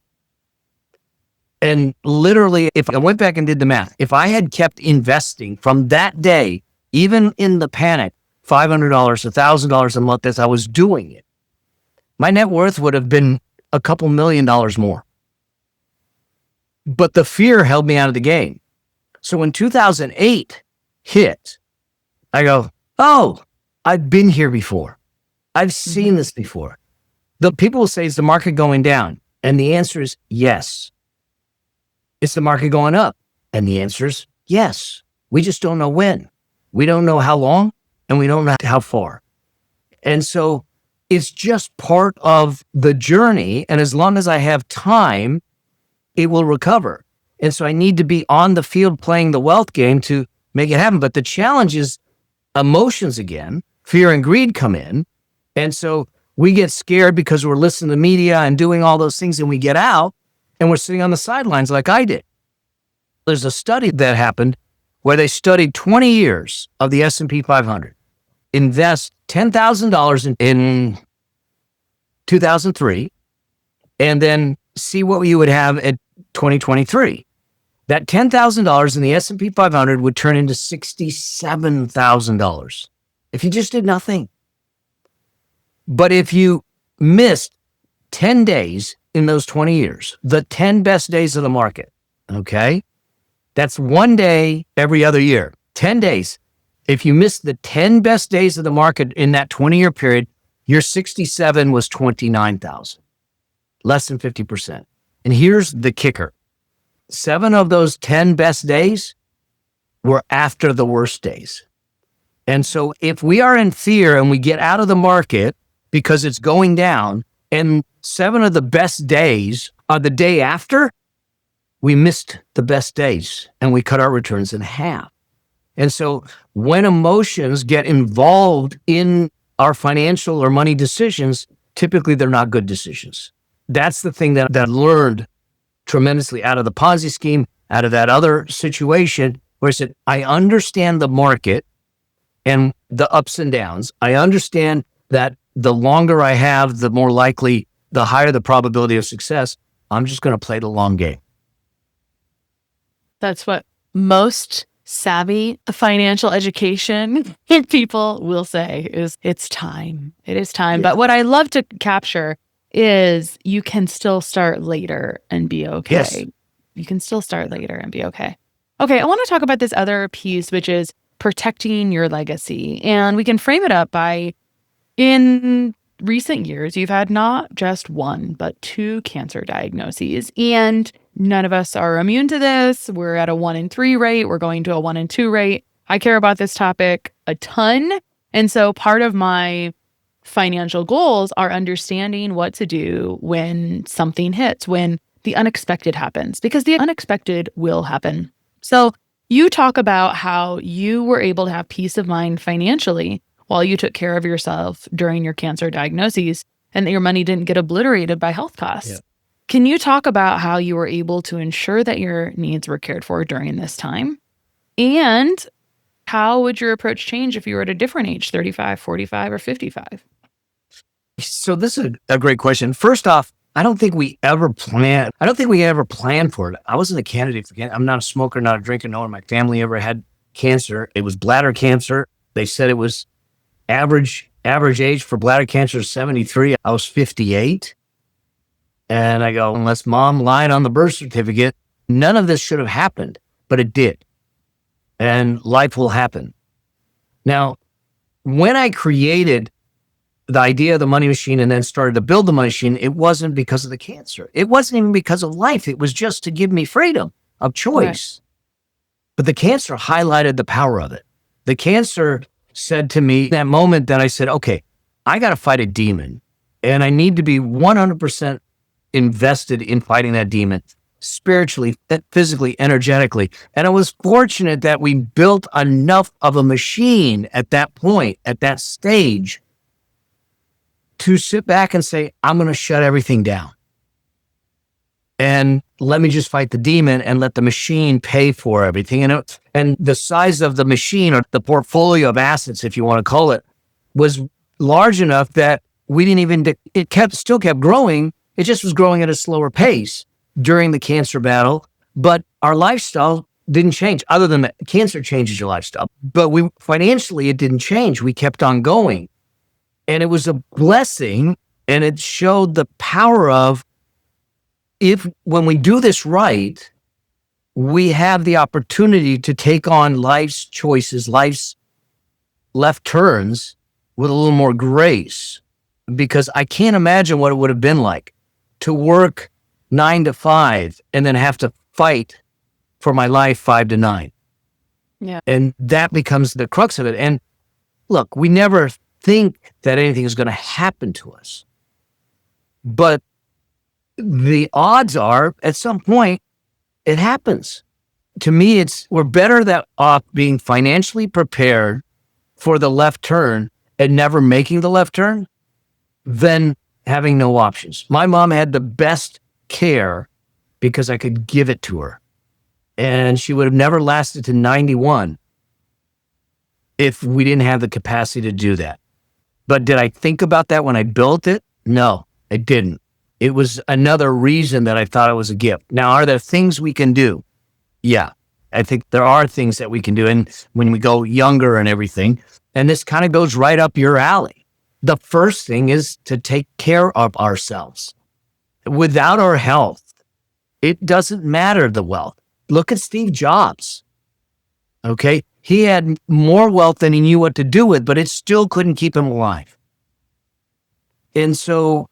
And literally, if I went back and did the math, if I had kept investing from that day, even in the panic, $500, $1,000 a month as I was doing it, my net worth would have been a couple $1,000,000 more. But the fear held me out of the game. So when 2008 hit, I go, oh, I've been here before. I've seen this before. The people will say, is the market going down? And the answer is yes. Is the market going up? And the answer is yes. We just don't know when. We don't know how long, and we don't know how far. And so it's just part of the journey. And as long as I have time, it will recover. And so I need to be on the field playing the wealth game to make it happen. But the challenge is emotions again. Fear and greed come in. And so we get scared because we're listening to media and doing all those things, and we get out and we're sitting on the sidelines like I did. There's a study that happened where they studied 20 years of the S&P 500, invest $10,000 in 2003, and then see what you would have at 2023. That $10,000 in the S&P 500 would turn into $67,000 if you just did nothing. But if you missed 10 days in those 20 years, the 10 best days of the market, okay? That's one day every other year, 10 days. If you missed the 10 best days of the market in that 20-year period, your 67 was 29,000, less than 50%. And here's the kicker. 7 of those 10 best days were after the worst days. And so if we are in fear and we get out of the market because it's going down, and 7 of the best days are the day after, we missed the best days and we cut our returns in half. And so when emotions get involved in our financial or money decisions, typically they're not good decisions. That's the thing that I learned tremendously out of the Ponzi scheme, out of that other situation, where I said, I understand the market and the ups and downs. I understand that the longer I have, the more likely, the higher the probability of success. I'm just going to play the long game. That's what most savvy financial education people will say is it's time. It is time. Yeah. But what I love to capture is you can still start later and be okay. Yes. You can still start later and be okay. Okay, I want to talk about this other piece, which is protecting your legacy. And we can frame it up by, in recent years, you've had not just 1, but 2 cancer diagnoses. And none of us are immune to this. We're at a 1 in 3 rate. We're going to a 1 in 2 rate. I care about this topic a ton. And so part of my financial goals are understanding what to do when something hits, when the unexpected happens, because the unexpected will happen. So you talk about how you were able to have peace of mind financially while you took care of yourself during your cancer diagnoses, and that your money didn't get obliterated by health costs. Yeah. Can you talk about how you were able to ensure that your needs were cared for during this time? And how would your approach change if you were at a different age, 35, 45, or 55? So this is a great question. First off, I don't think we ever planned for it. I wasn't a candidate for cancer. I'm not a smoker, not a drinker. No one in my family ever had cancer. It was bladder cancer. They said it was average age for bladder cancer is 73. I was 58. And I go, unless mom lied on the birth certificate, none of this should have happened, but it did. And life will happen. Now, when I created the idea of the money machine and then started to build the money machine, it wasn't because of the cancer. It wasn't even because of life. It was just to give me freedom of choice. Right. But the cancer highlighted the power of it. The cancer said to me that moment that I said, okay, I got to fight a demon, and I need to be 100% invested in fighting that demon, spiritually, physically, energetically. And I was fortunate that we built enough of a machine at that point, at that stage, to sit back and say, I'm going to shut everything down. And let me just fight the demon and let the machine pay for everything. And the size of the machine, or the portfolio of assets, if you want to call it, was large enough that we didn't even, still kept growing. It just was growing at a slower pace during the cancer battle. But our lifestyle didn't change, other than that cancer changes your lifestyle. But financially, it didn't change. We kept on going. And it was a blessing. And it showed the power of, when we do this right, we have the opportunity to take on life's choices, life's left turns with a little more grace. Because I can't imagine what it would have been like to work 9 to 5 and then have to fight for my life 5 to 9. Yeah. And that becomes the crux of it. And look, we never think that anything is going to happen to us. But the odds are at some point it happens. To me, we're better off being financially prepared for the left turn and never making the left turn than having no options. My mom had the best care because I could give it to her. And she would have never lasted to 91 if we didn't have the capacity to do that. But did I think about that when I built it? No, I didn't. It was another reason that I thought it was a gift. Now, are there things we can do? Yeah, I think there are things that we can do. And when we go younger and everything, and this kind of goes right up your alley. The first thing is to take care of ourselves. Without our health, it doesn't matter the wealth. Look at Steve Jobs. Okay. He had more wealth than he knew what to do with, but it still couldn't keep him alive. And so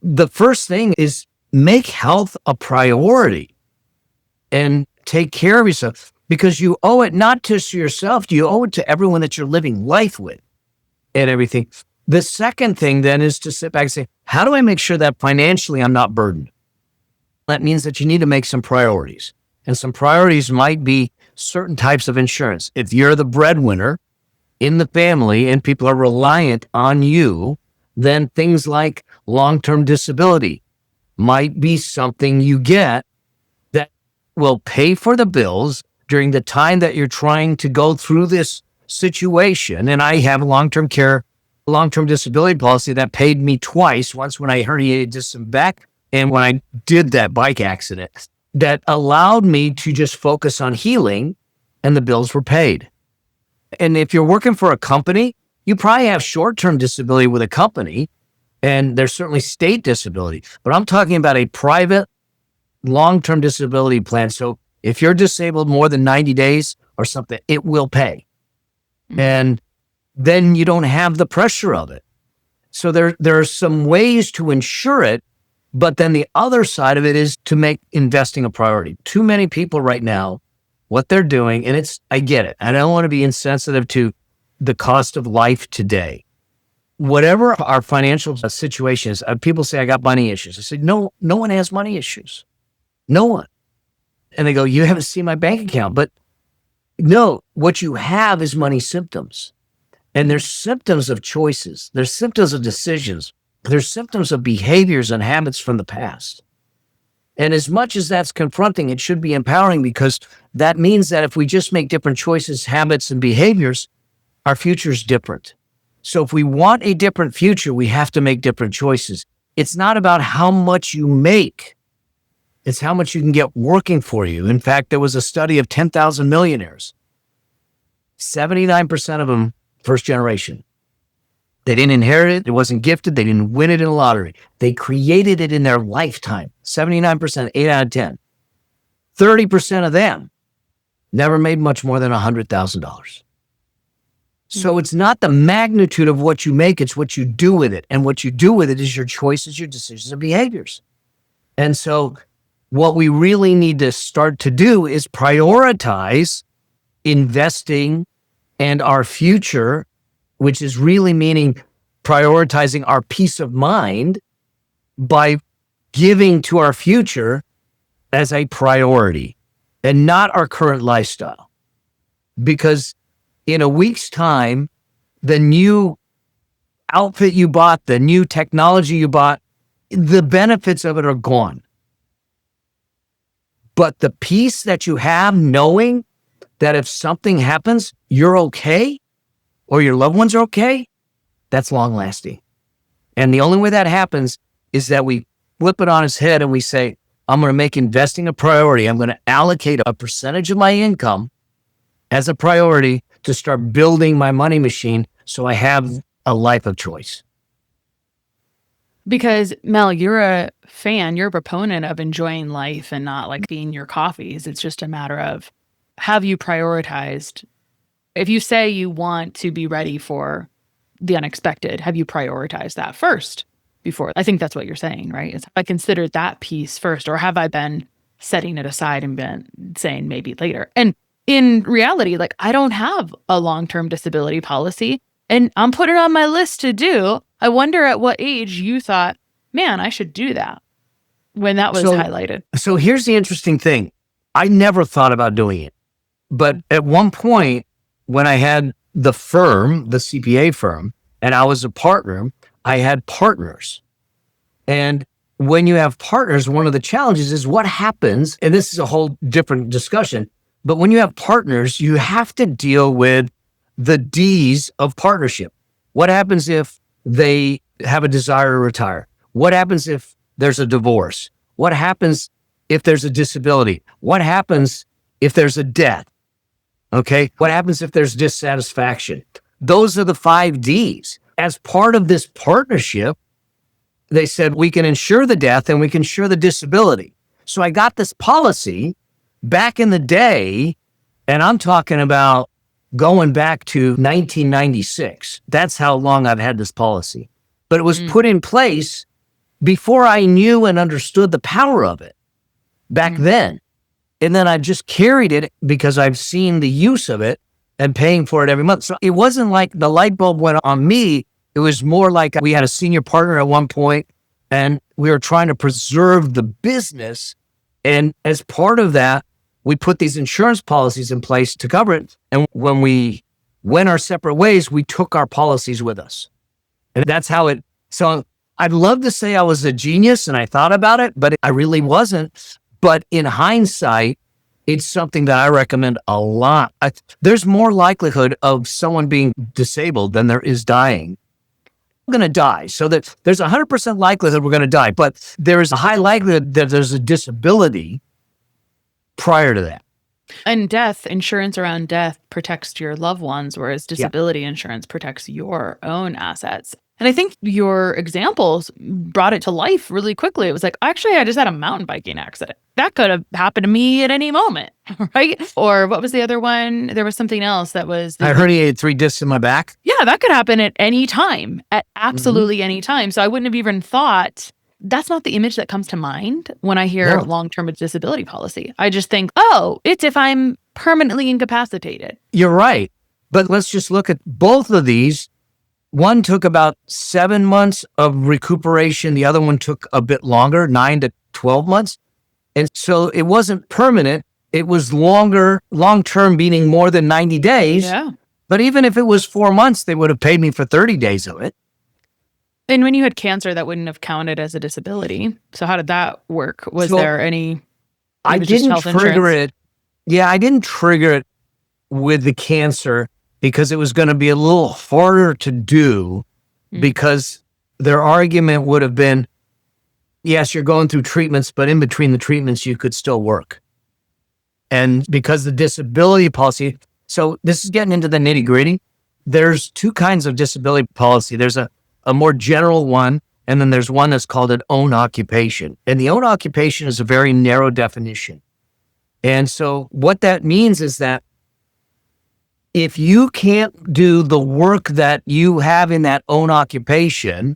the first thing is make health a priority and take care of yourself, because you owe it not just to yourself, you owe it to everyone that you're living life with and everything. The second thing then is to sit back and say, how do I make sure that financially I'm not burdened? That means that you need to make some priorities. And some priorities might be certain types of insurance. If you're the breadwinner in the family and people are reliant on you, then things like long-term disability might be something you get that will pay for the bills during the time that you're trying to go through this situation. And I have a long-term disability policy that paid me twice, once when I herniated disc in back and when I did that bike accident, that allowed me to just focus on healing, and the bills were paid. And if you're working for a company, you probably have short-term disability with a company, and there's certainly state disability, but I'm talking about a private long-term disability plan. So if you're disabled more than 90 days or something, it will pay. And then you don't have the pressure of it. So there are some ways to insure it, but then the other side of it is to make investing a priority. Too many people right now, what they're doing, and I get it. I don't want to be insensitive to the cost of life today. Whatever our financial situation is, people say, I got money issues. I said, no one has money issues. No one. And they go, you haven't seen my bank account. But no, what you have is money symptoms. And there's symptoms of choices. There's symptoms of decisions. There's symptoms of behaviors and habits from the past. And as much as that's confronting, it should be empowering, because that means that if we just make different choices, habits, and behaviors, our future is different. So if we want a different future, we have to make different choices. It's not about how much you make. It's how much you can get working for you. In fact, there was a study of 10,000 millionaires. 79% of them first generation. They didn't inherit it. It wasn't gifted. They didn't win it in a lottery. They created it in their lifetime. 79%, 8 out of 10. 30% of them never made much more than $100,000. So it's not the magnitude of what you make, it's what you do with it. And what you do with it is your choices, your decisions, and behaviors. And so what we really need to start to do is prioritize investing and our future, which is really meaning prioritizing our peace of mind by giving to our future as a priority and not our current lifestyle. Because in a week's time, the new outfit you bought, the new technology you bought, the benefits of it are gone. But the peace that you have knowing that if something happens, you're okay, or your loved ones are okay, that's long lasting. And the only way that happens is that we flip it on its head and we say, I'm going to make investing a priority. I'm going to allocate a percentage of my income as a priority to start building my money machine so I have a life of choice. Because Mel, you're a fan, you're a proponent of enjoying life and not like being your coffees. It's just a matter of, have you prioritized? If you say you want to be ready for the unexpected, have you prioritized that first before? I think that's what you're saying, right? Is I considered that piece first, or have I been setting it aside and been saying maybe later? And in reality, like I don't have a long-term disability policy and I'm putting it on my list to do. I wonder at what age you thought, man, I should do that when that was highlighted. So here's the interesting thing. I never thought about doing it. But at one point, when I had the firm, the CPA firm, and I was a partner, I had partners. And when you have partners, one of the challenges is what happens, and this is a whole different discussion, but when you have partners, you have to deal with the D's of partnership. What happens if they have a desire to retire? What happens if there's a divorce? What happens if there's a disability? What happens if there's a death? Okay. What happens if there's dissatisfaction? Those are the 5 Ds. As part of this partnership, they said we can insure the death and we can insure the disability. So I got this policy back in the day, and I'm talking about going back to 1996. That's how long I've had this policy. But it was put in place before I knew and understood the power of it back then. And then I just carried it because I've seen the use of it and paying for it every month. So it wasn't like the light bulb went on me. It was more like we had a senior partner at one point and we were trying to preserve the business. And as part of that, we put these insurance policies in place to cover it. And when we went our separate ways, we took our policies with us. And that's how it, so I'd love to say I was a genius and I thought about it, but I really wasn't. But in hindsight, it's something that I recommend a lot. There's more likelihood of someone being disabled than there is dying. I'm going to die. So that there's 100% likelihood we're going to die, but there is a high likelihood that there's a disability prior to that. And death, insurance around death protects your loved ones, whereas disability insurance protects your own assets. And I think your examples brought it to life really quickly. It was like, actually, I just had a mountain biking accident. That could have happened to me at any moment, right? Or what was the other one? There was something else that was... I herniated 3 discs in my back. Yeah, that could happen at any time, at absolutely any time. So I wouldn't have even thought... That's not the image that comes to mind when I hear long-term disability policy. I just think, oh, it's if I'm permanently incapacitated. You're right. But let's just look at both of these. One took about 7 months of recuperation. The other one took a bit longer, 9 to 12 months. And so it wasn't permanent. It was longer, long-term, meaning more than 90 days. Yeah. But even if it was 4 months, they would have paid me for 30 days of it. And when you had cancer, that wouldn't have counted as a disability. So how did that work? Was there any... I didn't trigger it. Yeah, I didn't trigger it with the cancer because it was going to be a little harder to do because their argument would have been, yes, you're going through treatments, but in between the treatments, you could still work. And because the disability policy... So this is getting into the nitty-gritty. There's 2 kinds of disability policy. There's a more general one, and then there's one that's called an own occupation. And the own occupation is a very narrow definition. And so what that means is that if you can't do the work that you have in that own occupation,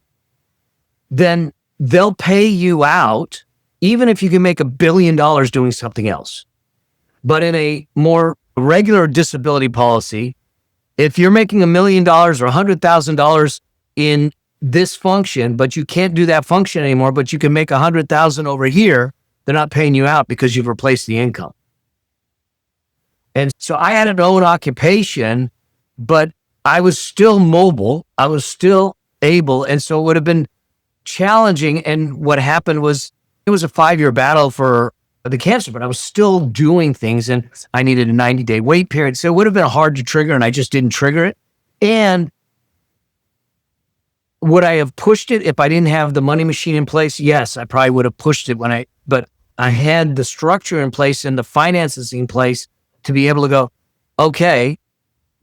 then they'll pay you out, even if you can make $1 billion doing something else. But in a more regular disability policy, if you're making $1 million or $100,000 in this function, but you can't do that function anymore, but you can make 100,000 over here, they're not paying you out because you've replaced the income. And so I had an own occupation, but I was still mobile. I was still able. And so it would have been challenging. And what happened was it was a 5-year battle for the cancer, but I was still doing things and I needed a 90-day wait period. So it would have been hard to trigger and I just didn't trigger it. And would I have pushed it if I didn't have the money machine in place? Yes, I probably would have pushed it but I had the structure in place and the finances in place to be able to go, okay,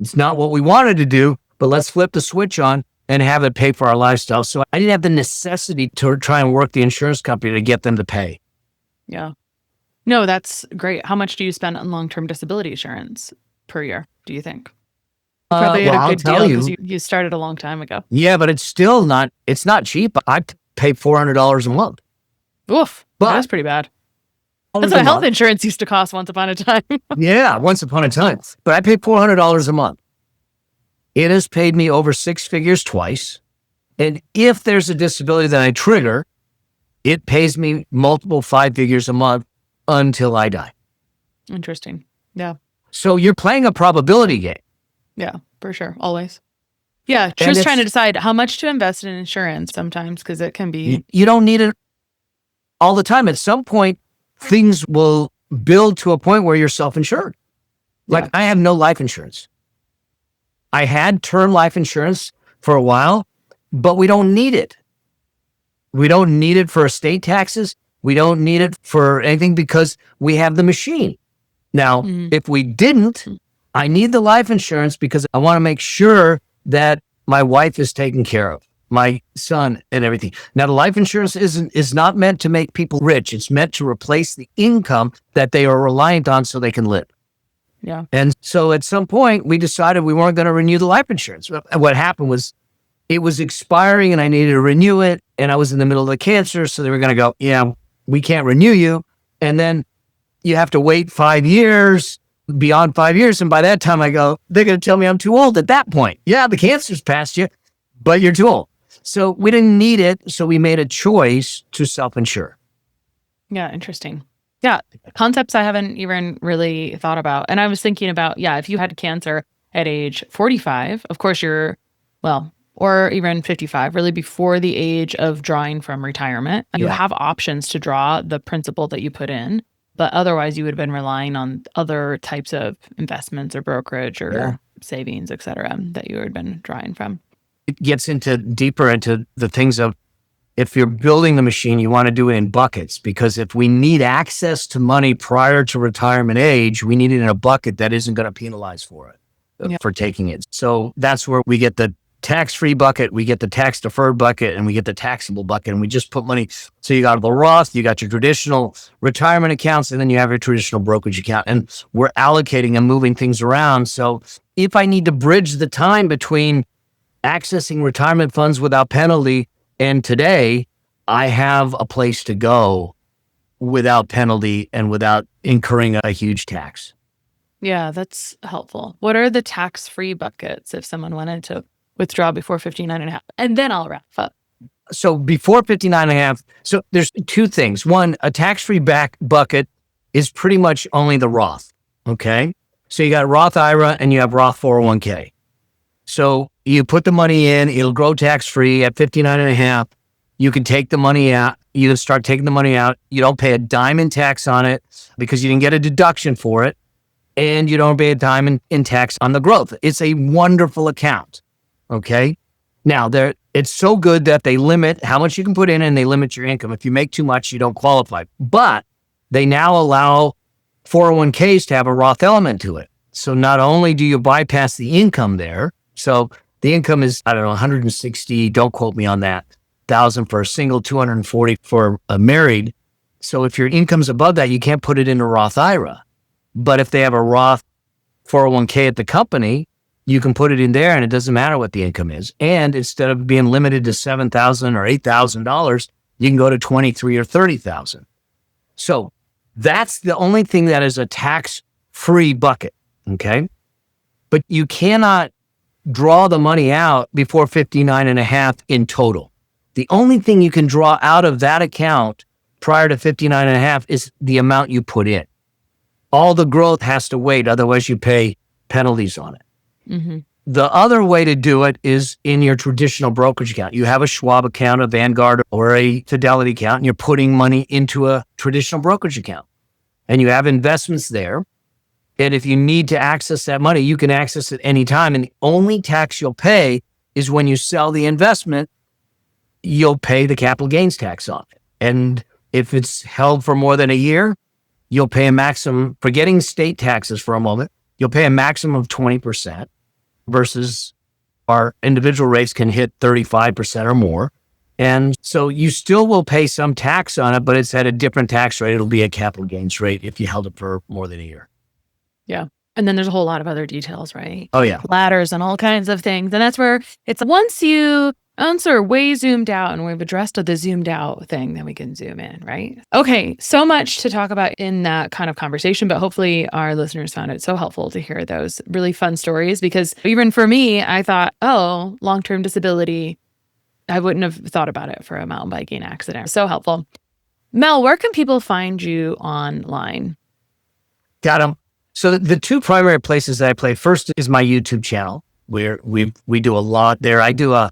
it's not what we wanted to do, but let's flip the switch on and have it pay for our lifestyle. So I didn't have the necessity to try and work the insurance company to get them to pay. Yeah. No, that's great. How much do you spend on long-term disability insurance per year, do you think? Probably at a good deal because you started a long time ago. Yeah, but it's not cheap. I pay $400 a month. Oof, But that's pretty bad. That's what health insurance used to cost once upon a time. Yeah, once upon a time. But I pay $400 a month. It has paid me over six figures twice. And if there's a disability that I trigger, it pays me multiple five figures a month until I die. Interesting. Yeah. So you're playing a probability game. Yeah, for sure. Always. Yeah. Just trying to decide how much to invest in insurance sometimes because it can be. You don't need it all the time. At some point, things will build to a point where you're self-insured. Like I have no life insurance. I had term life insurance for a while, but we don't need it. We don't need it for estate taxes. We don't need it for anything because we have the machine. Now, if we didn't, I need the life insurance because I want to make sure that my wife is taken care of, my son and everything. Now, the life insurance is not meant to make people rich. It's meant to replace the income that they are reliant on so they can live. Yeah. And so at some point, we decided we weren't going to renew the life insurance. What happened was it was expiring and I needed to renew it. And I was in the middle of the cancer. So they were going to go, yeah, we can't renew you. And then you have to wait 5 years, beyond 5 years. And by that time I go, they're going to tell me I'm too old at that point. Yeah, the cancer's past you, but you're too old. So we didn't need it. So we made a choice to self-insure. Yeah. Interesting. Yeah. Concepts I haven't even really thought about. And I was thinking about, if you had cancer at age 45, of course or even 55, really before the age of drawing from retirement, you have options to draw the principal that you put in. But otherwise, you would have been relying on other types of investments or brokerage or savings, et cetera, that you had been drawing from. It gets deeper into the things of, if you're building the machine, you want to do it in buckets, because if we need access to money prior to retirement age, we need it in a bucket that isn't going to penalize for it, for taking it. So that's where we get the tax-free bucket, we get the tax-deferred bucket, and we get the taxable bucket, and we just put money. So you got the Roth, you got your traditional retirement accounts, and then you have your traditional brokerage account, and we're allocating and moving things around. So if I need to bridge the time between accessing retirement funds without penalty and today, I have a place to go without penalty and without incurring a huge tax. Yeah, that's helpful. What are the tax-free buckets if someone wanted to withdraw before 59 and a half? And then I'll wrap up. So before 59 and a half, so there's two things. One, a tax-free bucket is pretty much only the Roth. Okay. So you got Roth IRA and you have Roth 401k. So you put the money in, it'll grow tax-free at 59 and a half. You can take the money out. You can start taking the money out. You don't pay a dime in tax on it because you didn't get a deduction for it. And you don't pay a dime in tax on the growth. It's a wonderful account. Okay. Now it's so good that they limit how much you can put in and they limit your income. If you make too much, you don't qualify, but they now allow 401ks to have a Roth element to it. So not only do you bypass the income there, so the income is, 160, don't quote me on that, 1,000 for a single, 240 for a married. So if your income's above that, you can't put it in a Roth IRA. But if they have a Roth 401k at the company, you can put it in there and it doesn't matter what the income is. And instead of being limited to $7,000 or $8,000, you can go to $23,000 or $30,000. So that's the only thing that is a tax-free bucket. Okay. But you cannot draw the money out before 59 and a half in total. The only thing you can draw out of that account prior to 59 and a half is the amount you put in. All the growth has to wait. Otherwise you pay penalties on it. Mm-hmm. The other way to do it is in your traditional brokerage account. You have a Schwab account, a Vanguard, or a Fidelity account, and you're putting money into a traditional brokerage account. And you have investments there. And if you need to access that money, you can access it anytime. And the only tax you'll pay is when you sell the investment, you'll pay the capital gains tax on it. And If it's held for more than a year, you'll pay a maximum, forgetting state taxes for a moment, you'll pay a maximum of 20% versus our individual rates can hit 35% or more. And so you still will pay some tax on it, but it's at a different tax rate. It'll be a capital gains rate if you held it for more than a year. Yeah. And then there's a whole lot of other details, right? Oh, yeah. Ladders and all kinds of things. And that's where it's once we're way zoomed out and we've addressed the zoomed out thing, then we can zoom in, right? Okay. So much to talk about in that kind of conversation, but hopefully our listeners found it so helpful to hear those really fun stories, because even for me, I thought, oh, long-term disability, I wouldn't have thought about it for a mountain biking accident. So helpful. Mel, where can people find you online? Got them. So the two primary places that I play, first is my YouTube channel, where we do a lot there. I do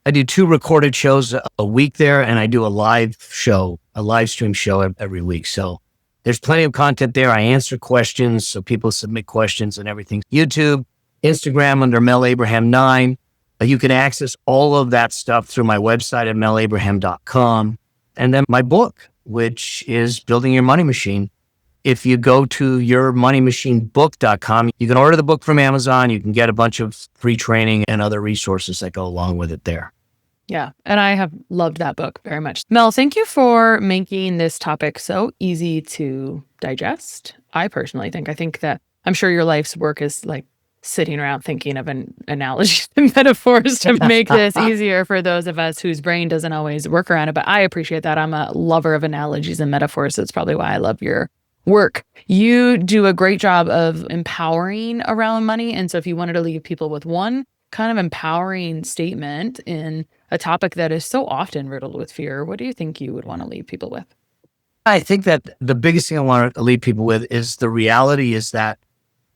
2 recorded shows a week there, and I do a live stream show every week. So there's plenty of content there. I answer questions, so people submit questions and everything. YouTube, Instagram under Mel Abraham 9. You can access all of that stuff through my website at melabraham.com. And then my book, which is Building Your Money Machine. If you go to yourmoneymachinebook.com, you can order the book from Amazon. You can get a bunch of free training and other resources that go along with it there. Yeah. And I have loved that book very much. Mel, thank you for making this topic so easy to digest. I think that I'm sure your life's work is like sitting around thinking of an analogies and metaphors to make this easier for those of us whose brain doesn't always work around it. But I appreciate that. I'm a lover of analogies and metaphors. So it's probably why I love your work. You do a great job of empowering around money. And so if you wanted to leave people with one kind of empowering statement in a topic that is so often riddled with fear, what do you think you would want to leave people with? I think that the biggest thing I want to leave people with is the reality is that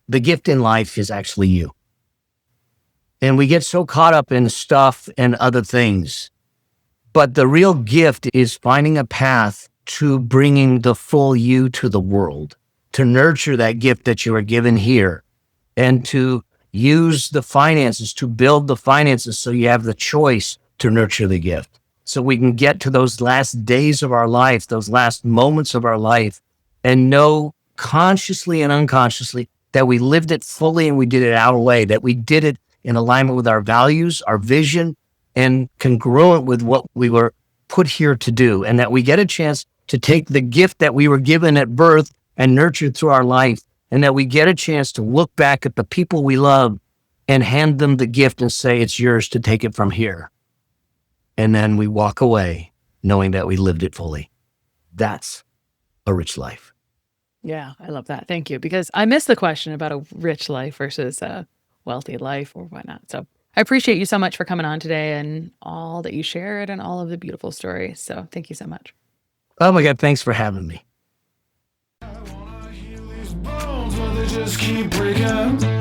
the gift in life is actually you. And we get so caught up in stuff and other things, but the real gift is finding a path to bringing the full you to the world, to nurture that gift that you are given here, and to use the finances, to build the finances so you have the choice to nurture the gift. So we can get to those last days of our life, those last moments of our life, and know consciously and unconsciously that we lived it fully and we did it our way, that we did it in alignment with our values, our vision, and congruent with what we were put here to do, and that we get a chance to take the gift that we were given at birth and nurtured through our life, and that we get a chance to look back at the people we love and hand them the gift and say, it's yours to take it from here. And then we walk away knowing that we lived it fully. That's a rich life. Yeah, I love that. Thank you. Because I missed the question about a rich life versus a wealthy life or whatnot. So I appreciate you so much for coming on today and all that you shared and all of the beautiful stories. So thank you so much. Oh my God, thanks for having me. Just keep breaking.